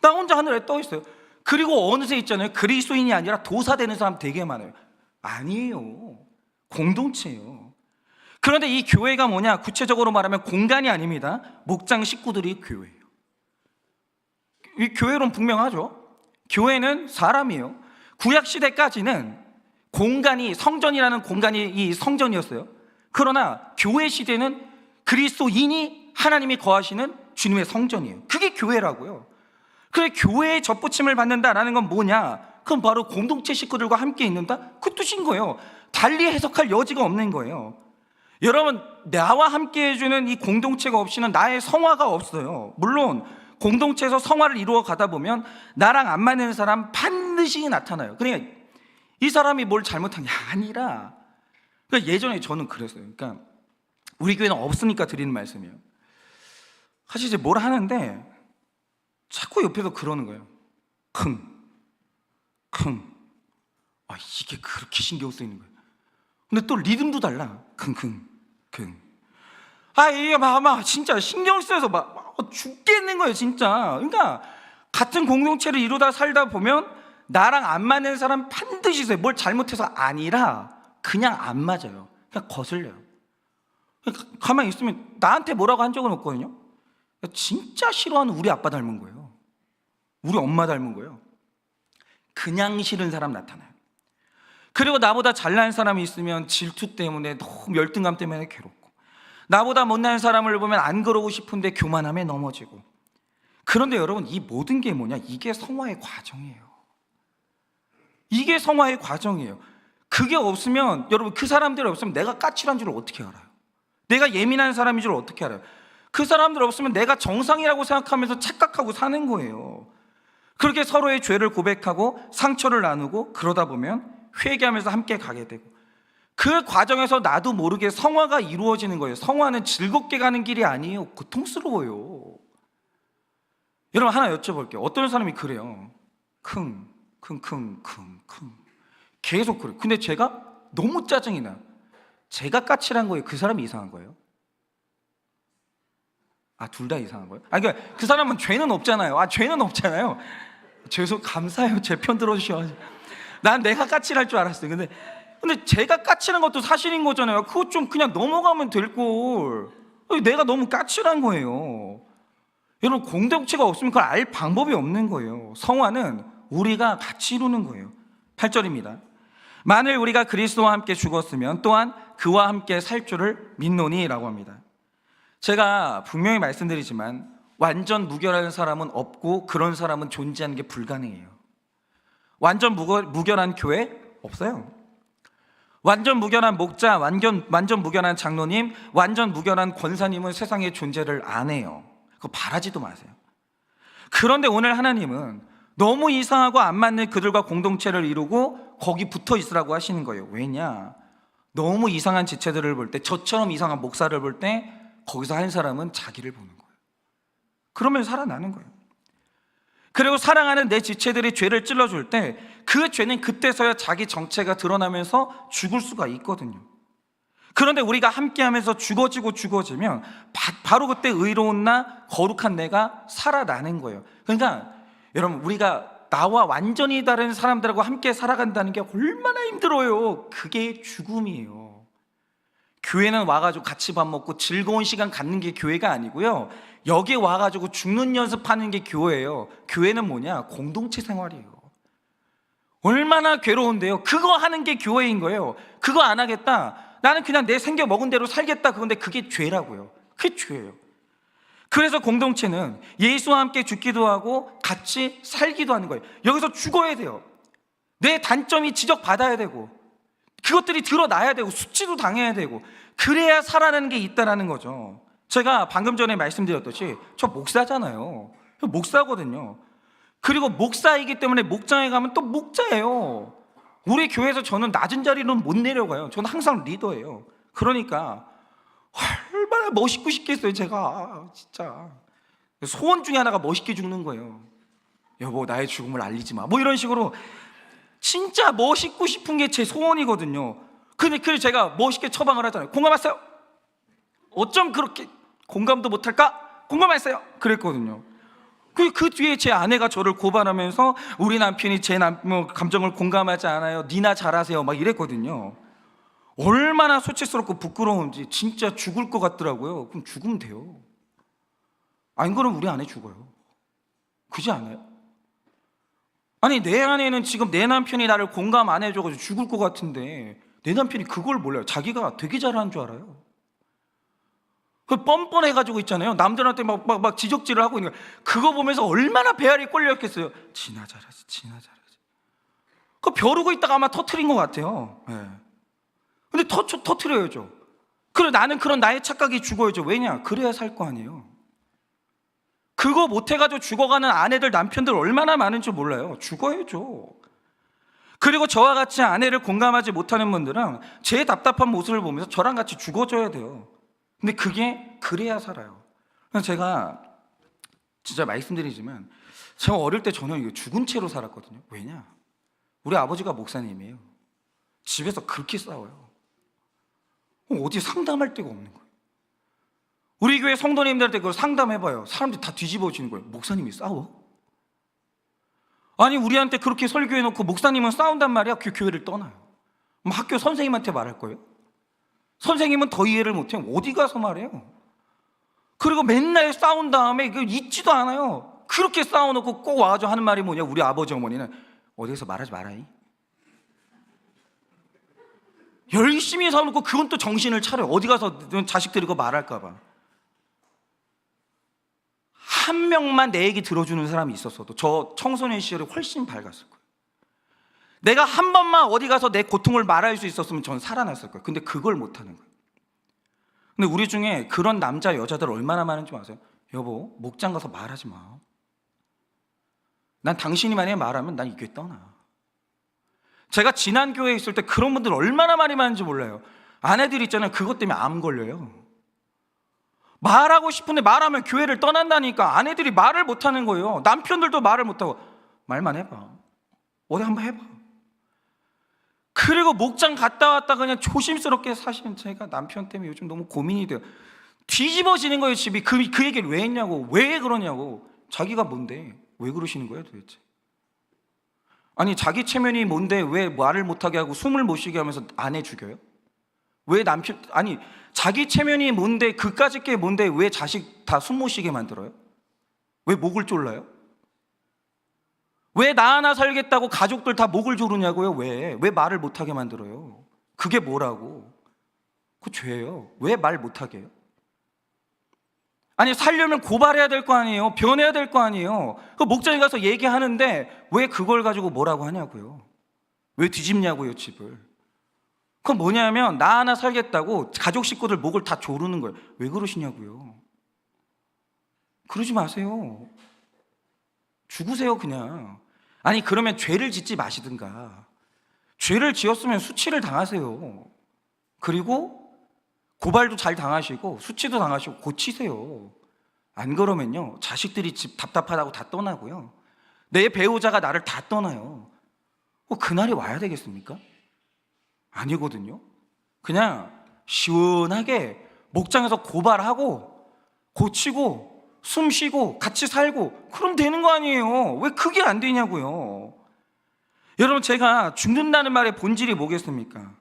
나 혼자 하늘에 떠 있어요. 그리고 어느새 있잖아요, 그리스도인이 아니라 도사되는 사람 되게 많아요. 아니에요. 공동체예요. 그런데 이 교회가 뭐냐? 구체적으로 말하면 공간이 아닙니다. 목장 식구들이 교회예요. 이 교회론 분명하죠. 교회는 사람이에요. 구약 시대까지는 공간이, 성전이라는 공간이 이 성전이었어요. 그러나 교회 시대는 그리스도인이 하나님이 거하시는 주님의 성전이에요. 그게 교회라고요. 그래, 교회의 접붙임을 받는다라는 건 뭐냐? 그건 바로 공동체 식구들과 함께 있는다? 그 뜻인 거예요. 달리 해석할 여지가 없는 거예요. 여러분, 나와 함께 해주는 이 공동체가 없이는 나의 성화가 없어요. 물론 공동체에서 성화를 이루어 가다 보면 나랑 안 맞는 사람 반드시 반드시 나타나요. 그러니까 이 사람이 뭘 잘못한 게 아니라, 그러니까 예전에 저는 그랬어요. 그러니까 우리 교회는 없으니까 드리는 말씀이에요. 사실 이제 뭘 하는데 자꾸 옆에서 그러는 거예요. 이게 그렇게 신경 쓰이는 거예요. 근데 또 리듬도 달라. 이게 막 진짜 신경 쓰여서 막 죽겠는 거예요, 진짜. 그러니까 같은 공동체를 이루다 살다 보면 나랑 안 맞는 사람 반드시 있어요. 뭘 잘못해서 아니라 그냥 안 맞아요. 그냥 거슬려요. 그러니까 가만히 있으면 나한테 뭐라고 한 적은 없거든요. 진짜 싫어하는 우리 아빠 닮은 거예요. 우리 엄마 닮은 거예요. 그냥 싫은 사람 나타나요. 그리고 나보다 잘난 사람이 있으면 질투 때문에 너무 열등감 때문에 괴롭고, 나보다 못난 사람을 보면 안 그러고 싶은데 교만함에 넘어지고. 그런데 여러분, 이 모든 게 뭐냐? 이게 성화의 과정이에요. 이게 성화의 과정이에요. 그게 없으면, 여러분, 그 사람들이 없으면 내가 까칠한 줄 어떻게 알아요? 내가 예민한 사람인 줄 어떻게 알아요? 그 사람들 없으면 내가 정상이라고 생각하면서 착각하고 사는 거예요. 그렇게 서로의 죄를 고백하고 상처를 나누고 그러다 보면 회개하면서 함께 가게 되고, 그 과정에서 나도 모르게 성화가 이루어지는 거예요. 성화는 즐겁게 가는 길이 아니에요. 고통스러워요. 여러분, 하나 여쭤볼게요. 어떤 사람이 그래요. 계속 그래요. 근데 제가 너무 짜증이 나요. 제가 까칠한 거예요? 그 사람이 이상한 거예요? 둘 다 이상한 거예요? 그러니까 그 사람은 죄는 없잖아요. 죄는 없잖아요. 감사해요. 제 편 들어주셔가지고. 난 내가 까칠할 줄 알았어요. 근데 제가 까칠한 것도 사실인 거잖아요. 그거 좀 그냥 넘어가면 될 걸. 내가 너무 까칠한 거예요. 여러분, 공동체가 없으면 그걸 알 방법이 없는 거예요. 성화는 우리가 같이 이루는 거예요. 8절입니다. 만일 우리가 그리스도와 함께 죽었으면 또한 그와 함께 살 줄을 믿노니 라고 합니다. 제가 분명히 말씀드리지만 완전 무결한 사람은 없고 그런 사람은 존재하는 게 불가능해요. 완전 무결한 교회 없어요. 완전 무결한 목자, 완전 무결한 장로님, 완전 무결한 권사님은 세상에 존재를 안 해요. 그거 바라지도 마세요. 그런데 오늘 하나님은 너무 이상하고 안 맞는 그들과 공동체를 이루고 거기 붙어 있으라고 하시는 거예요. 왜냐? 너무 이상한 지체들을 볼 때, 저처럼 이상한 목사를 볼 때 거기서 한 사람은 자기를 보는 거예요. 그러면 살아나는 거예요. 그리고 사랑하는 내 지체들이 죄를 찔러줄 때 그 죄는 그때서야 자기 정체가 드러나면서 죽을 수가 있거든요. 그런데 우리가 함께하면서 죽어지면 바로 그때 의로운 나, 거룩한 내가 살아나는 거예요. 그러니까 여러분, 우리가 나와 완전히 다른 사람들하고 함께 살아간다는 게 얼마나 힘들어요. 그게 죽음이에요. 교회는 와가지고 같이 밥 먹고 즐거운 시간 갖는 게 교회가 아니고요, 여기 와가지고 죽는 연습하는 게 교회예요. 교회는 뭐냐? 공동체 생활이에요. 얼마나 괴로운데요. 그거 하는 게 교회인 거예요. 그거 안 하겠다, 나는 그냥 내 생겨 먹은 대로 살겠다, 그런데 그게 죄라고요. 그게 죄예요. 그래서 공동체는 예수와 함께 죽기도 하고 같이 살기도 하는 거예요. 여기서 죽어야 돼요. 내 단점이 지적받아야 되고 그것들이 드러나야 되고 수치도 당해야 되고, 그래야 살아나는 게 있다는 거죠. 제가 방금 전에 말씀드렸듯이 저 목사잖아요. 목사거든요. 그리고 목사이기 때문에 목장에 가면 또 목자예요. 우리 교회에서 저는 낮은 자리로는 못 내려가요. 저는 항상 리더예요. 그러니까 얼마나 멋있고 싶겠어요. 제가 진짜 소원 중에 하나가 멋있게 죽는 거예요. 여보, 나의 죽음을 알리지 마, 뭐 이런 식으로. 진짜 멋있고 싶은 게 제 소원이거든요. 근데 제가 멋있게 처방을 하잖아요. 공감하세요? 어쩜 그렇게 공감도 못할까? 공감했어요. 그랬거든요. 그 뒤에 제 아내가 저를 고발하면서 우리 남편이 제 감정을 공감하지 않아요, 니나 잘하세요, 막 이랬거든요. 얼마나 수치스럽고 부끄러운지. 진짜 죽을 것 같더라고요. 그럼 죽으면 돼요. 안 그러면 우리 아내 죽어요. 그지 않아요? 아니, 내 아내는 지금 내 남편이 나를 공감 안 해줘가지고 죽을 것 같은데 내 남편이 그걸 몰라요. 자기가 되게 잘하는 줄 알아요. 그 뻔뻔해가지고 있잖아요. 남들한테 막 지적질을 하고 있는 거예요. 그거 보면서 얼마나 배알이 꼴렸겠어요. 지나 잘하지. 그거 벼르고 있다가 아마 터트린 것 같아요. 네. 근데 터트려야죠. 그래, 나는 그런 나의 착각이 죽어야죠. 왜냐? 그래야 살 거 아니에요. 그거 못해가지고 죽어가는 아내들, 남편들 얼마나 많은지 몰라요. 죽어야죠. 그리고 저와 같이 아내를 공감하지 못하는 분들은 제 답답한 모습을 보면서 저랑 같이 죽어줘야 돼요. 근데 그게 그래야 살아요. 그래서 제가 진짜 말씀드리지만 제가 어릴 때 저는 이거 죽은 채로 살았거든요. 왜냐? 우리 아버지가 목사님이에요. 집에서 그렇게 싸워요. 어디 상담할 데가 없는 거예요. 우리 교회 성도님들한테 그걸 상담해봐요. 사람들이 다 뒤집어지는 거예요. 목사님이 싸워? 아니 우리한테 그렇게 설교해놓고 목사님은 싸운단 말이야. 그 교회를 떠나요. 그럼 학교 선생님한테 말할 거예요? 선생님은 더 이해를 못해요. 어디 가서 말해요? 그리고 맨날 싸운 다음에 잊지도 않아요. 그렇게 싸워놓고 꼭 와가지고 하는 말이 뭐냐? 우리 아버지 어머니는 어디서 말하지 마라이. 열심히 싸워놓고 그건 또 정신을 차려요. 어디 가서 자식들이 그거 말할까 봐. 한 명만 내 얘기 들어주는 사람이 있었어도 저 청소년 시절이 훨씬 밝았을 거예요. 내가 한 번만 어디 가서 내 고통을 말할 수 있었으면 전 살아났을 거예요. 근데 그걸 못하는 거예요. 근데 우리 중에 그런 남자 여자들 얼마나 많은지 아세요? 여보, 목장 가서 말하지 마. 난 당신이 만약에 말하면 난 이 교회 떠나. 제가 지난 교회에 있을 때 그런 분들 얼마나 많이 많은지 몰라요. 아내들 있잖아요. 그것 때문에 암 걸려요. 말하고 싶은데 말하면 교회를 떠난다니까. 아내들이 말을 못하는 거예요. 남편들도 말을 못하고. 말만 해봐. 어디 한번 해봐. 그리고 목장 갔다 왔다 그냥 조심스럽게 사시는 제가 남편 때문에 요즘 너무 고민이 돼요. 뒤집어지는 거예요. 집이. 그 얘기를 왜 했냐고. 왜 그러냐고. 자기가 뭔데 왜 그러시는 거예요 도대체? 아니 자기 체면이 뭔데 왜 말을 못하게 하고 숨을 못 쉬게 하면서 아내 죽여요? 왜 남편, 아니 자기 체면이 뭔데 그까짓 게 뭔데 왜 자식 다 숨 못 쉬게 만들어요? 왜 목을 졸라요? 왜 나 하나 살겠다고 가족들 다 목을 조르냐고요? 왜 말을 못하게 만들어요? 그게 뭐라고? 그 죄예요. 왜 말 못하게 해요? 아니 살려면 고발해야 될 거 아니에요. 변해야 될 거 아니에요. 그 목장에 가서 얘기하는데 왜 그걸 가지고 뭐라고 하냐고요. 왜 뒤집냐고요 집을. 그건 뭐냐면 나 하나 살겠다고 가족 식구들 목을 다 조르는 거예요. 왜 그러시냐고요. 그러지 마세요. 죽으세요 그냥. 아니 그러면 죄를 짓지 마시든가. 죄를 지었으면 수치를 당하세요. 그리고 고발도 잘 당하시고 수치도 당하시고 고치세요. 안 그러면요 자식들이 집 답답하다고 다 떠나고요, 내 배우자가 나를 다 떠나요. 그날이 와야 되겠습니까? 아니거든요. 그냥 시원하게 목장에서 고발하고 고치고 숨 쉬고 같이 살고 그럼 되는 거 아니에요. 왜 그게 안 되냐고요. 여러분 제가 죽는다는 말의 본질이 뭐겠습니까?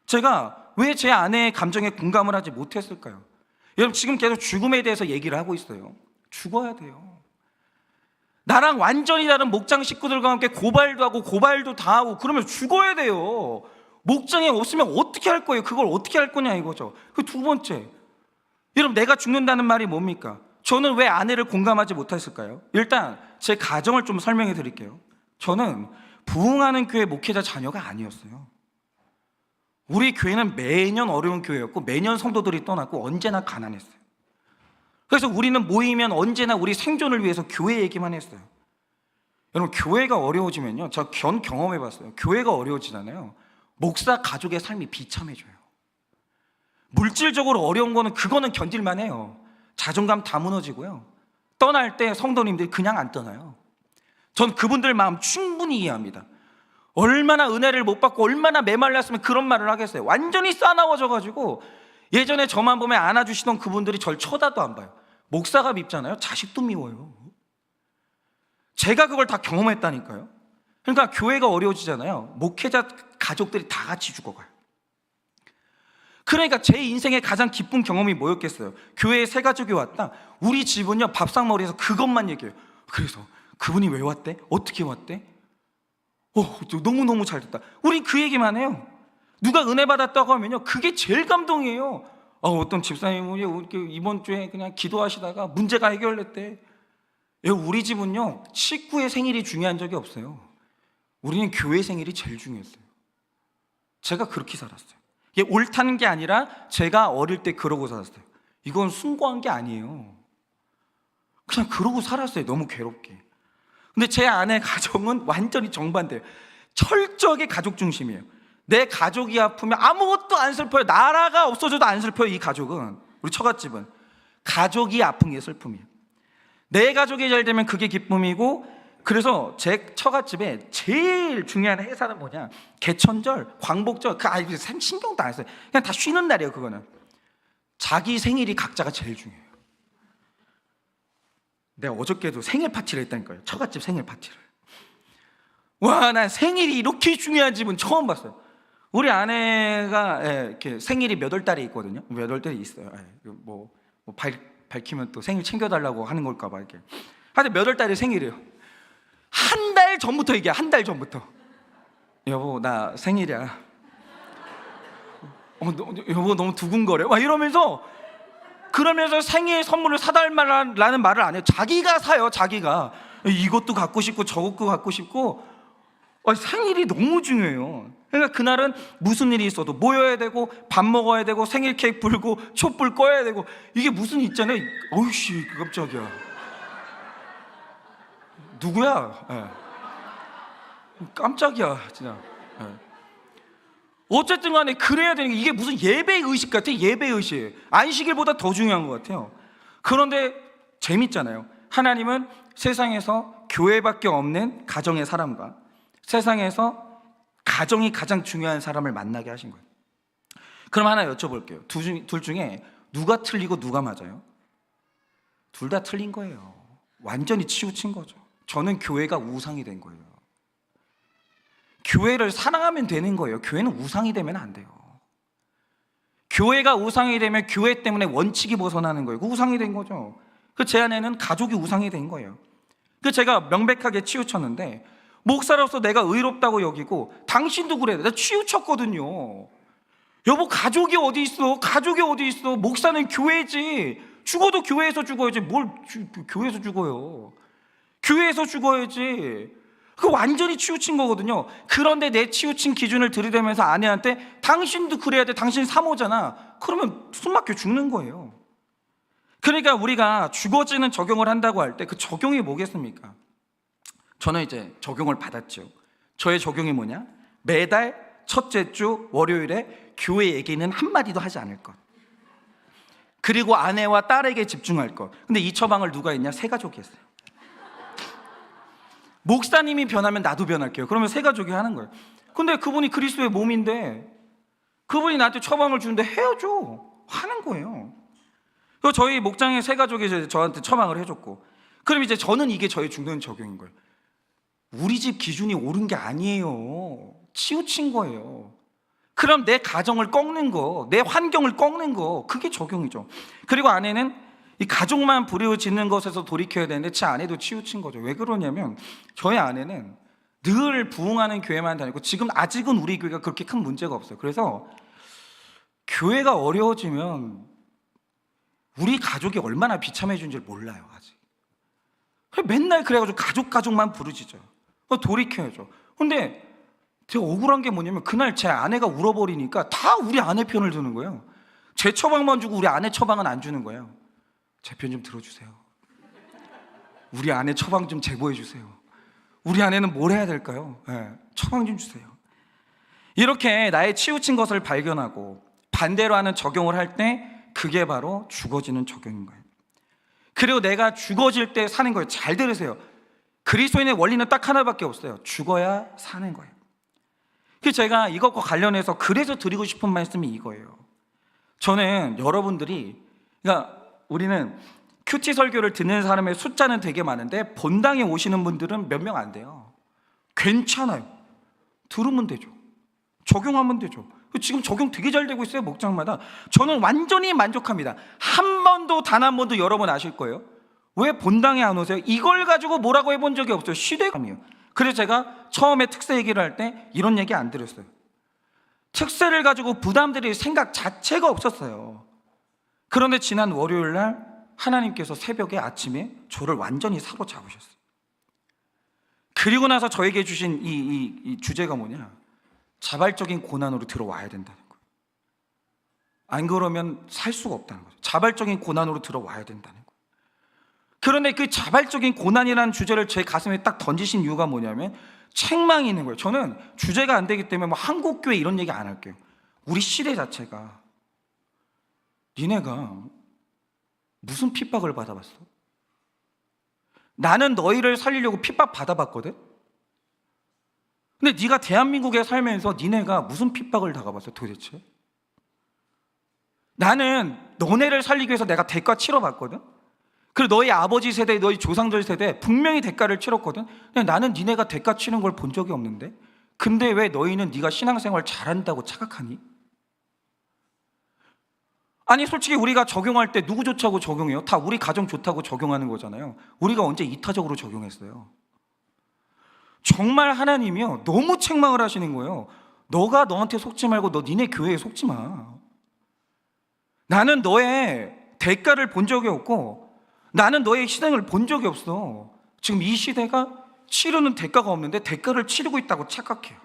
제가 왜 제 아내의 감정에 공감을 하지 못했을까요? 여러분 지금 계속 죽음에 대해서 얘기를 하고 있어요. 죽어야 돼요. 나랑 완전히 다른 목장 식구들과 함께 고발도 하고 고발도 다 하고 그러면 죽어야 돼요. 목장에 없으면 어떻게 할 거예요? 그걸 어떻게 할 거냐 이거죠. 그 두 번째, 여러분 내가 죽는다는 말이 뭡니까? 저는 왜 아내를 공감하지 못했을까요? 일단 제 가정을 좀 설명해 드릴게요. 저는 부흥하는 교회 목회자 자녀가 아니었어요. 우리 교회는 매년 어려운 교회였고 매년 성도들이 떠났고 언제나 가난했어요. 그래서 우리는 모이면 언제나 우리 생존을 위해서 교회 얘기만 했어요. 여러분 교회가 어려워지면요, 저 경험해봤어요. 교회가 어려워지잖아요, 목사 가족의 삶이 비참해져요. 물질적으로 어려운 거는 그거는 견딜만 해요. 자존감 다 무너지고요, 떠날 때 성도님들이 그냥 안 떠나요. 전 그분들 마음 충분히 이해합니다. 얼마나 은혜를 못 받고 얼마나 메말랐으면 그런 말을 하겠어요. 완전히 싸나워져가지고 예전에 저만 보면 안아주시던 그분들이 절 쳐다도 안 봐요. 목사가 밉잖아요. 자식도 미워요. 제가 그걸 다 경험했다니까요. 그러니까 교회가 어려워지잖아요. 목회자 가족들이 다 같이 죽어가요. 그러니까 제 인생의 가장 기쁜 경험이 뭐였겠어요? 교회에 새 가족이 왔다. 우리 집은요 밥상머리에서 그것만 얘기해요. 그래서 그분이 왜 왔대? 어떻게 왔대? 너무너무 잘 됐다. 우린 그 얘기만 해요. 누가 은혜 받았다고 하면요 그게 제일 감동이에요. 어떤 집사님이 이번 주에 그냥 기도하시다가 문제가 해결됐대. 우리 집은요 식구의 생일이 중요한 적이 없어요. 우리는 교회 생일이 제일 중요했어요. 제가 그렇게 살았어요. 이게 옳다는 게 아니라 제가 어릴 때 그러고 살았어요. 이건 숭고한 게 아니에요. 그냥 그러고 살았어요. 너무 괴롭게. 근데 제 아내 가정은 완전히 정반대예요. 철저하게 가족 중심이에요. 내 가족이 아프면 아무것도 안 슬퍼요. 나라가 없어져도 안 슬퍼요. 이 가족은, 우리 처갓집은 가족이 아픈 게 슬픔이에요. 내 가족이 잘 되면 그게 기쁨이고, 그래서 제 처갓집에 제일 중요한 행사는 뭐냐, 개천절, 광복절, 그 아이들 신경도 안 써요. 그냥 다 쉬는 날이에요. 그거는 자기 생일이 각자가 제일 중요해요. 내가 어저께도 생일 파티를 했다니까요. 처갓집 생일 파티를. 와, 난 생일이 이렇게 중요한 집은 처음 봤어요. 우리 아내가 이렇게 생일이 몇 월 달에 있거든요. 몇 월 달에 있어요. 밝히면 또 생일 챙겨달라고 하는 걸까 봐 이렇게. 하여튼 몇 월 달에 생일이에요. 한 달 전부터 얘기해. 한 달 전부터. 여보, 나 생일이야. 여보, 너무 두근거려. 막 이러면서, 그러면서 생일 선물을 사달라는 말을 안 해요. 자기가 사요. 자기가 이것도 갖고 싶고 저것도 갖고 싶고. 생일이 너무 중요해요. 그러니까 그날은 무슨 일이 있어도 모여야 되고, 밥 먹어야 되고, 생일 케이크 불고, 촛불 꺼야 되고, 이게 무슨 있잖아요. 어이씨, 깜짝이야. 누구야? 깜짝이야, 진짜. 어쨌든 간에 그래야 되는 게, 이게 무슨 예배의식 같아. 예배의식. 안식일보다 더 중요한 것 같아요. 그런데 재밌잖아요. 하나님은 세상에서 교회밖에 없는 가정의 사람과 세상에서 가정이 가장 중요한 사람을 만나게 하신 거예요. 그럼 하나 여쭤볼게요. 둘 중에 누가 틀리고 누가 맞아요? 둘 다 틀린 거예요. 완전히 치우친 거죠. 저는 교회가 우상이 된 거예요. 교회를 사랑하면 되는 거예요. 교회는 우상이 되면 안 돼요. 교회가 우상이 되면 교회 때문에 원칙이 벗어나는 거예요. 그 우상이 된 거죠. 제 안에는 가족이 우상이 된 거예요. 제가 명백하게 치우쳤는데, 목사로서 내가 의롭다고 여기고, 당신도 그래. 나 치우쳤거든요. 여보, 가족이 어디 있어? 가족이 어디 있어? 목사는 교회지. 죽어도 교회에서 죽어야지. 뭘 교회에서 죽어요? 교회에서 죽어야지. 그거 완전히 치우친 거거든요. 그런데 내 치우친 기준을 들이대면서 아내한테 당신도 그래야 돼. 당신 사모잖아. 그러면 숨 막혀 죽는 거예요. 그러니까 우리가 죽어지는 적용을 한다고 할 때 그 적용이 뭐겠습니까? 저는 이제 적용을 받았죠. 저의 적용이 뭐냐? 매달 첫째 주 월요일에 교회 얘기는 한마디도 하지 않을 것, 그리고 아내와 딸에게 집중할 것. 근데 이 처방을 누가 했냐? 새 가족이 했어요. 목사님이 변하면 나도 변할게요. 그러면 새 가족이 하는 거예요. 근데 그분이 그리스도의 몸인데, 그분이 나한테 처방을 주는데 해야죠. 하는 거예요. 그래서 저희 목장의 새 가족이 저한테 처방을 해줬고, 그럼 이제 저는 이게 저의 중요한 적용인 거예요. 우리 집 기준이 옳은 게 아니에요. 치우친 거예요. 그럼 내 가정을 꺾는 거, 내 환경을 꺾는 거, 그게 적용이죠. 그리고 아내는 이 가족만 부르짖는 것에서 돌이켜야 되는데 제 아내도 치우친 거죠. 왜 그러냐면, 저희 아내는 늘 부흥하는 교회만 다니고, 지금 아직은 우리 교회가 그렇게 큰 문제가 없어요. 그래서 교회가 어려워지면 우리 가족이 얼마나 비참해 준지 몰라요. 아직. 맨날 그래가지고 가족만 부르짖어요. 돌이켜야죠. 근데 되게 억울한 게 뭐냐면, 그날 제 아내가 울어버리니까 다 우리 아내 편을 드는 거예요. 제 처방만 주고 우리 아내 처방은 안 주는 거예요. 제 편 좀 들어주세요. 우리 아내 처방 좀 제보해 주세요. 우리 아내는 뭘 해야 될까요? 처방 좀 주세요. 이렇게 나의 치우친 것을 발견하고 반대로 하는 적용을 할 때, 그게 바로 죽어지는 적용인 거예요. 그리고 내가 죽어질 때 사는 거예요. 잘 들으세요. 그리스도인의 원리는 딱 하나밖에 없어요. 죽어야 사는 거예요. 그래서 제가 이것과 관련해서 그래서 드리고 싶은 말씀이 이거예요. 저는 여러분들이, 그러니까 우리는 큐티 설교를 듣는 사람의 숫자는 되게 많은데 본당에 오시는 분들은 몇 명 안 돼요. 괜찮아요. 들으면 되죠. 적용하면 되죠. 지금 적용 되게 잘 되고 있어요. 목장마다. 저는 완전히 만족합니다. 단 한 번도 여러분 아실 거예요. 왜 본당에 안 오세요? 이걸 가지고 뭐라고 해본 적이 없어요. 시대감이에요. 그래서 제가 처음에 특세 얘기를 할 때 이런 얘기 안 드렸어요. 특세를 가지고 부담드릴 생각 자체가 없었어요. 그런데 지난 월요일 날 하나님께서 새벽에 아침에 저를 완전히 사로잡으셨어요. 그리고 나서 저에게 주신 이 주제가 뭐냐? 자발적인 고난으로 들어와야 된다는 거예요. 안 그러면 살 수가 없다는 거죠. 자발적인 고난으로 들어와야 된다는 거예요. 그런데 그 자발적인 고난이라는 주제를 제 가슴에 딱 던지신 이유가 뭐냐면, 책망이 있는 거예요. 저는 주제가 안 되기 때문에 뭐 한국교회 이런 얘기 안 할게요. 우리 시대 자체가 니네가 무슨 핍박을 받아봤어? 나는 너희를 살리려고 핍박 받아봤거든? 근데 네가 대한민국에 살면서 니네가 무슨 핍박을 당해봤어 도대체? 나는 너네를 살리기 위해서 내가 대가 치러봤거든? 그리고 너희 아버지 세대, 너희 조상들 세대 분명히 대가를 치렀거든? 근데 나는 니네가 대가 치는 걸 본 적이 없는데? 근데 왜 너희는 네가 신앙생활 잘한다고 착각하니? 아니 솔직히 우리가 적용할 때 누구 좋다고 적용해요? 다 우리 가정 좋다고 적용하는 거잖아요. 우리가 언제 이타적으로 적용했어요? 정말 하나님이요 너무 책망을 하시는 거예요. 너가 너한테 속지 말고 너 니네 교회에 속지 마. 나는 너의 대가를 본 적이 없고 나는 너의 희생을 본 적이 없어. 지금 이 시대가 치르는 대가가 없는데 대가를 치르고 있다고 착각해요.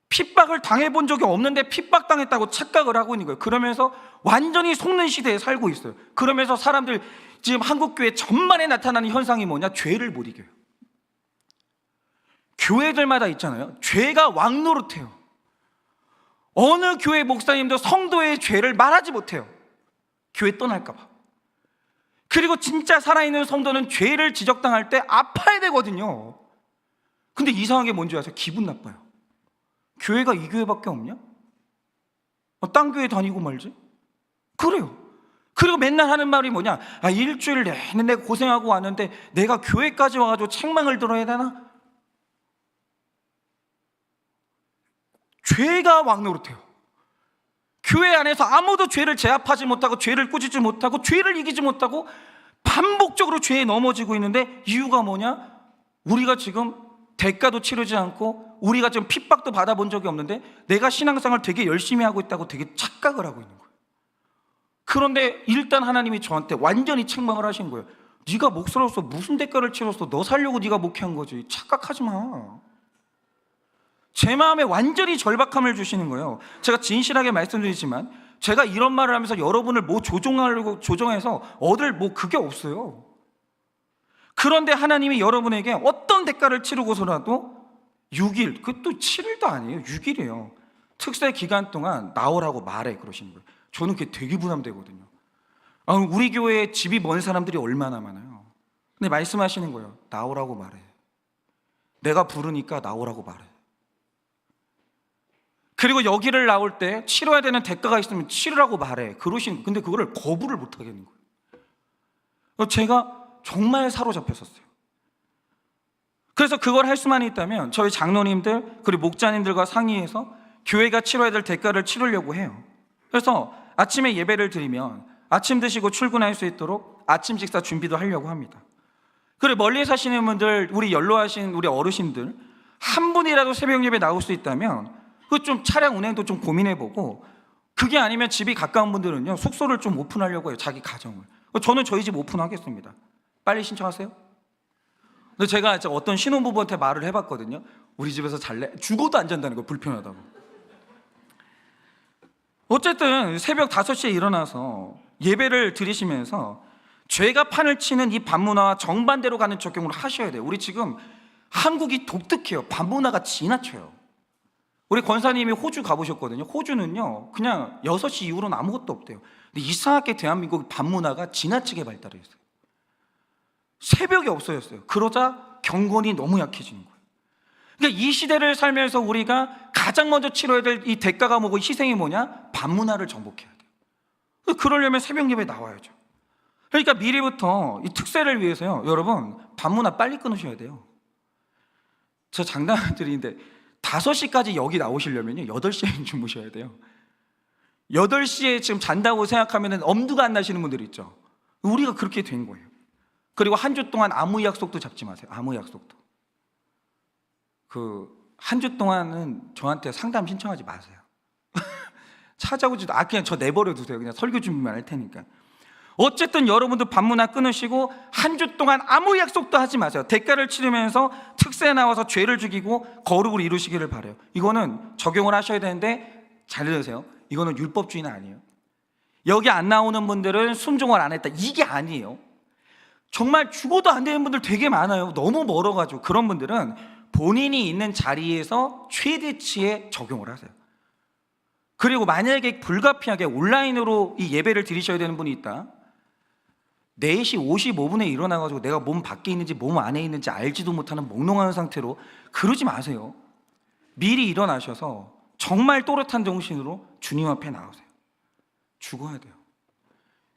핍박을 당해본 적이 없는데 핍박당했다고 착각을 하고 있는 거예요. 그러면서 완전히 속는 시대에 살고 있어요. 그러면서 사람들 지금 한국교회 전반에 나타나는 현상이 뭐냐? 죄를 못 이겨요. 교회들마다 있잖아요. 죄가 왕노릇해요. 어느 교회 목사님도 성도의 죄를 말하지 못해요. 교회 떠날까 봐. 그리고 진짜 살아있는 성도는 죄를 지적당할 때 아파야 되거든요. 근데 이상한 게 뭔지 아세요? 기분 나빠요. 교회가 이 교회밖에 없냐? 딴 교회 다니고 말지? 그래요. 그리고 맨날 하는 말이 뭐냐? 일주일 내내 내가 고생하고 왔는데 내가 교회까지 와가지고 책망을 들어야 되나? 죄가 왕노릇해요. 교회 안에서 아무도 죄를 제압하지 못하고 죄를 꾸짖지 못하고 죄를 이기지 못하고 반복적으로 죄에 넘어지고 있는데 이유가 뭐냐? 우리가 지금 대가도 치르지 않고 우리가 지금 핍박도 받아본 적이 없는데 내가 신앙생활 되게 열심히 하고 있다고 되게 착각을 하고 있는 거예요. 그런데 일단 하나님이 저한테 완전히 책망을 하신 거예요. 네가 목사로서 무슨 대가를 치렀어? 너 살려고 네가 목회한 거지. 착각하지 마. 제 마음에 완전히 절박함을 주시는 거예요. 제가 진실하게 말씀드리지만 제가 이런 말을 하면서 여러분을 뭐 조정해서 얻을 뭐 그게 없어요. 그런데 하나님이 여러분에게 어떤 대가를 치르고서라도 6일, 그것도 7일도 아니에요. 6일이에요. 특세 기간 동안 나오라고 말해 그러시는 거예요. 저는 그게 되게 부담되거든요. 우리 교회에 집이 먼 사람들이 얼마나 많아요. 근데 말씀하시는 거예요. 나오라고 말해. 내가 부르니까 나오라고 말해. 그리고 여기를 나올 때 치러야 되는 대가가 있으면 치르라고 말해. 근데 그거를 거부를 못 하겠는 거예요. 제가 정말 사로잡혔었어요. 그래서 그걸 할 수만 있다면 저희 장로님들 그리고 목자님들과 상의해서 교회가 치러야 될 대가를 치르려고 해요. 그래서 아침에 예배를 드리면 아침 드시고 출근할 수 있도록 아침 식사 준비도 하려고 합니다. 그리고 멀리 사시는 분들, 우리 연로하신 우리 어르신들 한 분이라도 새벽 예배 나올 수 있다면 그 좀 차량 운행도 좀 고민해보고, 그게 아니면 집이 가까운 분들은요 숙소를 좀 오픈하려고 해요. 자기 가정을. 저는 저희 집 오픈하겠습니다. 빨리 신청하세요. 근데 제가 어떤 신혼부부한테 말을 해봤거든요. 우리 집에서 잘래? 죽어도 안 잔다는 거 불편하다고. 어쨌든 새벽 5시에 일어나서 예배를 드리시면서 죄가 판을 치는 이 반문화와 정반대로 가는 적용을 하셔야 돼요. 우리 지금 한국이 독특해요. 반문화가 지나쳐요. 우리 권사님이 호주 가보셨거든요. 호주는요 그냥 6시 이후로는 아무것도 없대요. 근데 이상하게 대한민국 반문화가 지나치게 발달했어요. 새벽이 없어졌어요. 그러자 경건이 너무 약해지는 거예요. 그러니까 이 시대를 살면서 우리가 가장 먼저 치러야 될 이 대가가 뭐고 희생이 뭐냐? 반문화를 정복해야 돼요. 그러려면 새벽 예배에 나와야죠. 그러니까 미리부터 이 특세를 위해서요 여러분 반문화 빨리 끊으셔야 돼요. 저 장난을 드리는데 5시까지 여기 나오시려면요 8시에 주무셔야 돼요. 8시에 지금 잔다고 생각하면 엄두가 안 나시는 분들 있죠. 우리가 그렇게 된 거예요. 그리고 한 주 동안 아무 약속도 잡지 마세요. 아무 약속도. 한 주 동안은 저한테 상담 신청하지 마세요. 찾아오지도 그냥 저 내버려 두세요. 그냥 설교 준비만 할 테니까. 어쨌든 여러분도 반문화 끊으시고 한 주 동안 아무 약속도 하지 마세요. 대가를 치르면서 특세에 나와서 죄를 죽이고 거룩을 이루시기를 바라요. 이거는 적용을 하셔야 되는데 잘 들으세요. 이거는 율법주의는 아니에요. 여기 안 나오는 분들은 순종을 안 했다. 이게 아니에요. 정말 죽어도 안 되는 분들 되게 많아요. 너무 멀어가지고. 그런 분들은 본인이 있는 자리에서 최대치의 적용을 하세요. 그리고 만약에 불가피하게 온라인으로 이 예배를 드리셔야 되는 분이 있다, 4시 55분에 일어나가지고 내가 몸 밖에 있는지 몸 안에 있는지 알지도 못하는 몽롱한 상태로 그러지 마세요. 미리 일어나셔서 정말 또렷한 정신으로 주님 앞에 나오세요. 죽어야 돼요.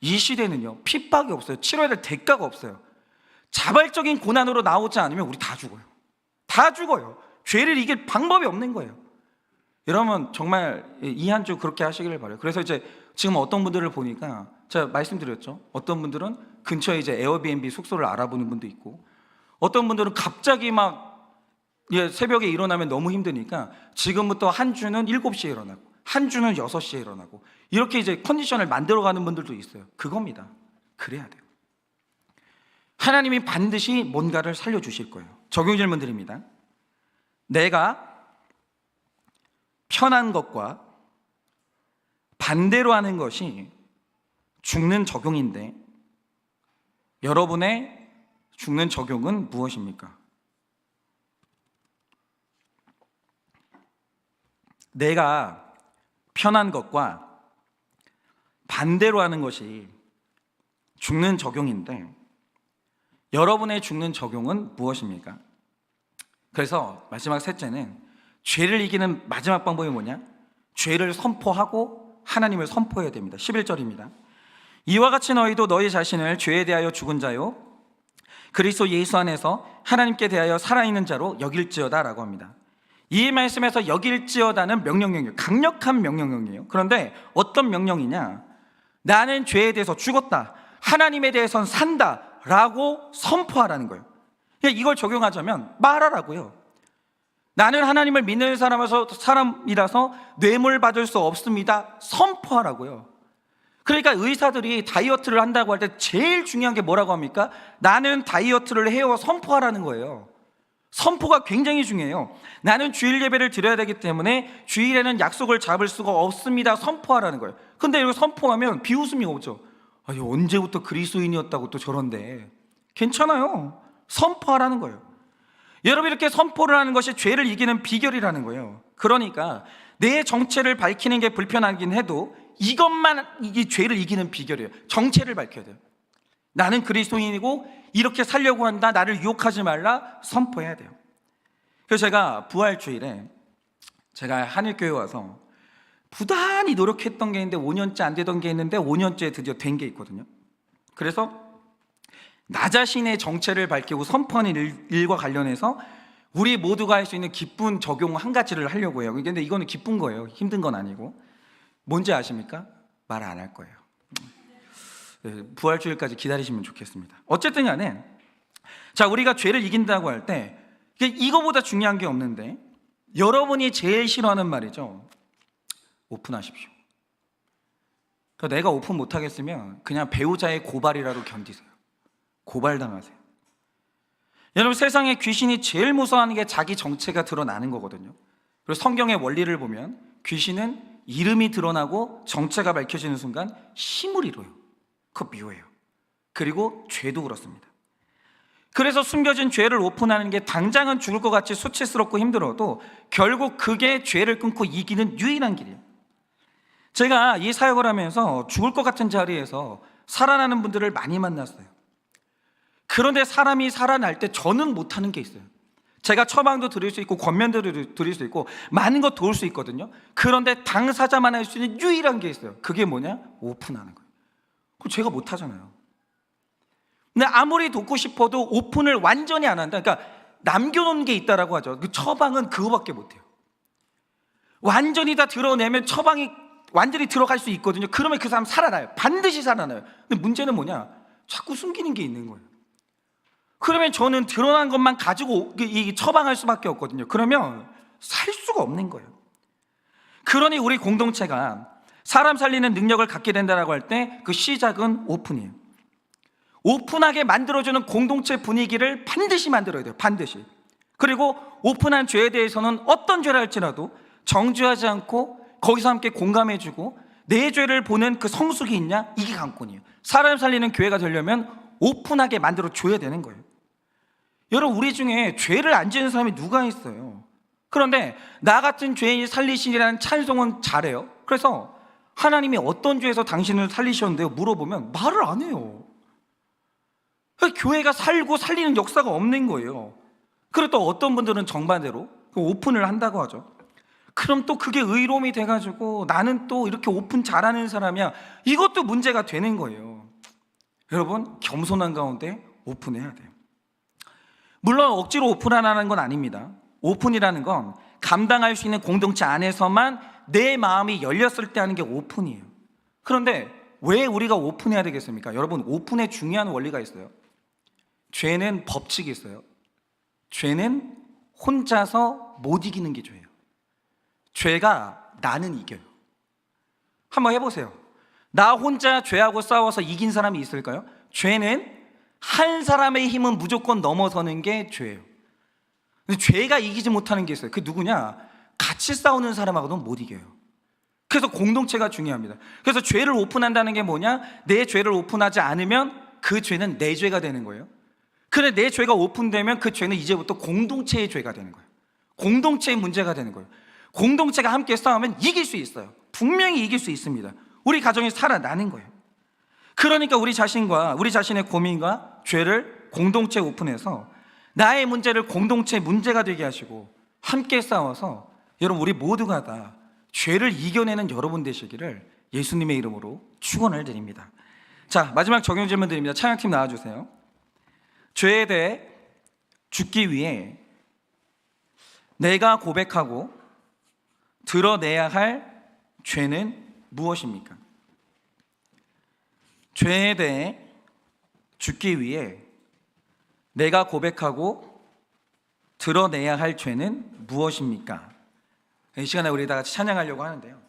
이 시대는요, 핍박이 없어요. 치러야 될 대가가 없어요. 자발적인 고난으로 나오지 않으면 우리 다 죽어요. 다 죽어요. 죄를 이길 방법이 없는 거예요. 여러분 정말 이 한 주 그렇게 하시기를 바라요. 그래서 이제 지금 어떤 분들을 보니까 제가 말씀드렸죠. 어떤 분들은 근처에 이제 에어비앤비 숙소를 알아보는 분도 있고, 어떤 분들은 갑자기 막 새벽에 일어나면 너무 힘드니까 지금부터 한 주는 7시에 일어나고 한 주는 6시에 일어나고 이렇게 이제 컨디션을 만들어가는 분들도 있어요. 그겁니다. 그래야 돼요. 하나님이 반드시 뭔가를 살려주실 거예요. 적용 질문 드립니다. 내가 편한 것과 반대로 하는 것이 죽는 적용인데 여러분의 죽는 적용은 무엇입니까? 내가 편한 것과 반대로 하는 것이 죽는 적용인데 여러분의 죽는 적용은 무엇입니까? 그래서 마지막 셋째는 죄를 이기는 마지막 방법이 뭐냐? 죄를 선포하고 하나님을 선포해야 됩니다. 11절입니다. 이와 같이 너희도 너희 자신을 죄에 대하여 죽은 자요 그리스도 예수 안에서 하나님께 대하여 살아있는 자로 여길지어다 라고 합니다. 이 말씀에서 여길지어다는 명령형이에요. 강력한 명령형이에요. 그런데 어떤 명령이냐? 나는 죄에 대해서 죽었다, 하나님에 대해서는 산다 라고 선포하라는 거예요. 이걸 적용하자면 말하라고요. 나는 하나님을 믿는 사람이라서 뇌물 받을 수 없습니다, 선포하라고요. 그러니까 의사들이 다이어트를 한다고 할 때 제일 중요한 게 뭐라고 합니까? 나는 다이어트를 해요, 선포하라는 거예요. 선포가 굉장히 중요해요. 나는 주일 예배를 드려야 되기 때문에 주일에는 약속을 잡을 수가 없습니다, 선포하라는 거예요. 근데 이거 선포하면 비웃음이 오죠. 아니, 언제부터 그리스도인이었다고 또 저런데. 괜찮아요. 선포하라는 거예요. 여러분, 이렇게 선포를 하는 것이 죄를 이기는 비결이라는 거예요. 그러니까 내 정체를 밝히는 게 불편하긴 해도 이것만 이 죄를 이기는 비결이에요. 정체를 밝혀야 돼요. 나는 그리스도인이고 이렇게 살려고 한다, 나를 유혹하지 말라, 선포해야 돼요. 그래서 제가 부활주일에 제가 한일교회 와서 부단히 노력했던 게 있는데 5년째 안 되던 게 있는데 5년째 드디어 된 게 있거든요. 그래서 나 자신의 정체를 밝히고 선포하는 일과 관련해서 우리 모두가 할 수 있는 기쁜 적용 한 가지를 하려고 해요. 근데 이거는 기쁜 거예요. 힘든 건 아니고. 뭔지 아십니까? 말 안 할 거예요. 부활주일까지 기다리시면 좋겠습니다. 어쨌든 간에 자, 우리가 죄를 이긴다고 할 때 이거보다 중요한 게 없는데 여러분이 제일 싫어하는 말이죠. 오픈하십시오. 그러니까 내가 오픈 못하겠으면 그냥 배우자의 고발이라도 견디세요. 고발당하세요. 여러분, 세상에 귀신이 제일 무서워하는 게 자기 정체가 드러나는 거거든요. 그리고 성경의 원리를 보면 귀신은 이름이 드러나고 정체가 밝혀지는 순간 힘을 잃어요. 그거 미워해요. 그리고 죄도 그렇습니다. 그래서 숨겨진 죄를 오픈하는 게 당장은 죽을 것 같이 수치스럽고 힘들어도 결국 그게 죄를 끊고 이기는 유일한 길이에요. 제가 이 사역을 하면서 죽을 것 같은 자리에서 살아나는 분들을 많이 만났어요. 그런데 사람이 살아날 때 저는 못하는 게 있어요. 제가 처방도 드릴 수 있고 권면도 드릴 수 있고 많은 거 도울 수 있거든요. 그런데 당사자만 할 수 있는 유일한 게 있어요. 그게 뭐냐? 오픈하는 거예요. 그거 제가 못하잖아요. 근데 아무리 돕고 싶어도 오픈을 완전히 안 한다. 그러니까 남겨놓은 게 있다라고 하죠. 그 처방은 그거밖에 못해요. 완전히 다 드러내면 처방이 완전히 들어갈 수 있거든요. 그러면 그 사람 살아나요. 반드시 살아나요. 근데 문제는 뭐냐? 자꾸 숨기는 게 있는 거예요. 그러면 저는 드러난 것만 가지고 이 처방할 수밖에 없거든요. 그러면 살 수가 없는 거예요. 그러니 우리 공동체가 사람 살리는 능력을 갖게 된다라고 할 때 그 시작은 오픈이에요. 오픈하게 만들어주는 공동체 분위기를 반드시 만들어야 돼요. 반드시. 그리고 오픈한 죄에 대해서는 어떤 죄를 할지라도 정죄하지 않고 거기서 함께 공감해주고 내 죄를 보는 그 성숙이 있냐? 이게 관건이에요. 사람 살리는 교회가 되려면 오픈하게 만들어줘야 되는 거예요. 여러분, 우리 중에 죄를 안 지은 사람이 누가 있어요? 그런데 나 같은 죄인이 살리시리라는 찬송은 잘해요. 그래서 하나님이 어떤 죄에서 당신을 살리셨는데요? 물어보면 말을 안 해요. 교회가 살고 살리는 역사가 없는 거예요. 그리고 또 어떤 분들은 정반대로 오픈을 한다고 하죠. 그럼 또 그게 의로움이 돼가지고 나는 또 이렇게 오픈 잘하는 사람이야. 이것도 문제가 되는 거예요. 여러분, 겸손한 가운데 오픈해야 돼요. 물론 억지로 오픈하라는 건 아닙니다. 오픈이라는 건 감당할 수 있는 공동체 안에서만 내 마음이 열렸을 때 하는 게 오픈이에요. 그런데 왜 우리가 오픈해야 되겠습니까? 여러분, 오픈에 중요한 원리가 있어요. 죄는 법칙이 있어요. 죄는 혼자서 못 이기는 게 죄예요. 죄가 나는 이겨요. 한번 해보세요. 나 혼자 죄하고 싸워서 이긴 사람이 있을까요? 죄는 한 사람의 힘은 무조건 넘어서는 게 죄예요. 근데 죄가 이기지 못하는 게 있어요. 그게 누구냐? 같이 싸우는 사람하고는 못 이겨요. 그래서 공동체가 중요합니다. 그래서 죄를 오픈한다는 게 뭐냐? 내 죄를 오픈하지 않으면 그 죄는 내 죄가 되는 거예요. 그런데 내 죄가 오픈되면 그 죄는 이제부터 공동체의 죄가 되는 거예요. 공동체의 문제가 되는 거예요. 공동체가 함께 싸우면 이길 수 있어요. 분명히 이길 수 있습니다. 우리 가정이 살아나는 거예요. 그러니까 우리 자신과 우리 자신의 고민과 죄를 공동체에 오픈해서 나의 문제를 공동체의 문제가 되게 하시고 함께 싸워서 여러분, 우리 모두가 다 죄를 이겨내는 여러분 되시기를 예수님의 이름으로 축원을 드립니다. 자, 마지막 적용 질문 드립니다. 찬양팀 나와주세요. 죄에 대해 죽기 위해 내가 고백하고 드러내야 할 죄는 무엇입니까? 죄에 대해 죽기 위해 내가 고백하고 드러내야 할 죄는 무엇입니까? 이 시간에 우리 다 같이 찬양하려고 하는데요.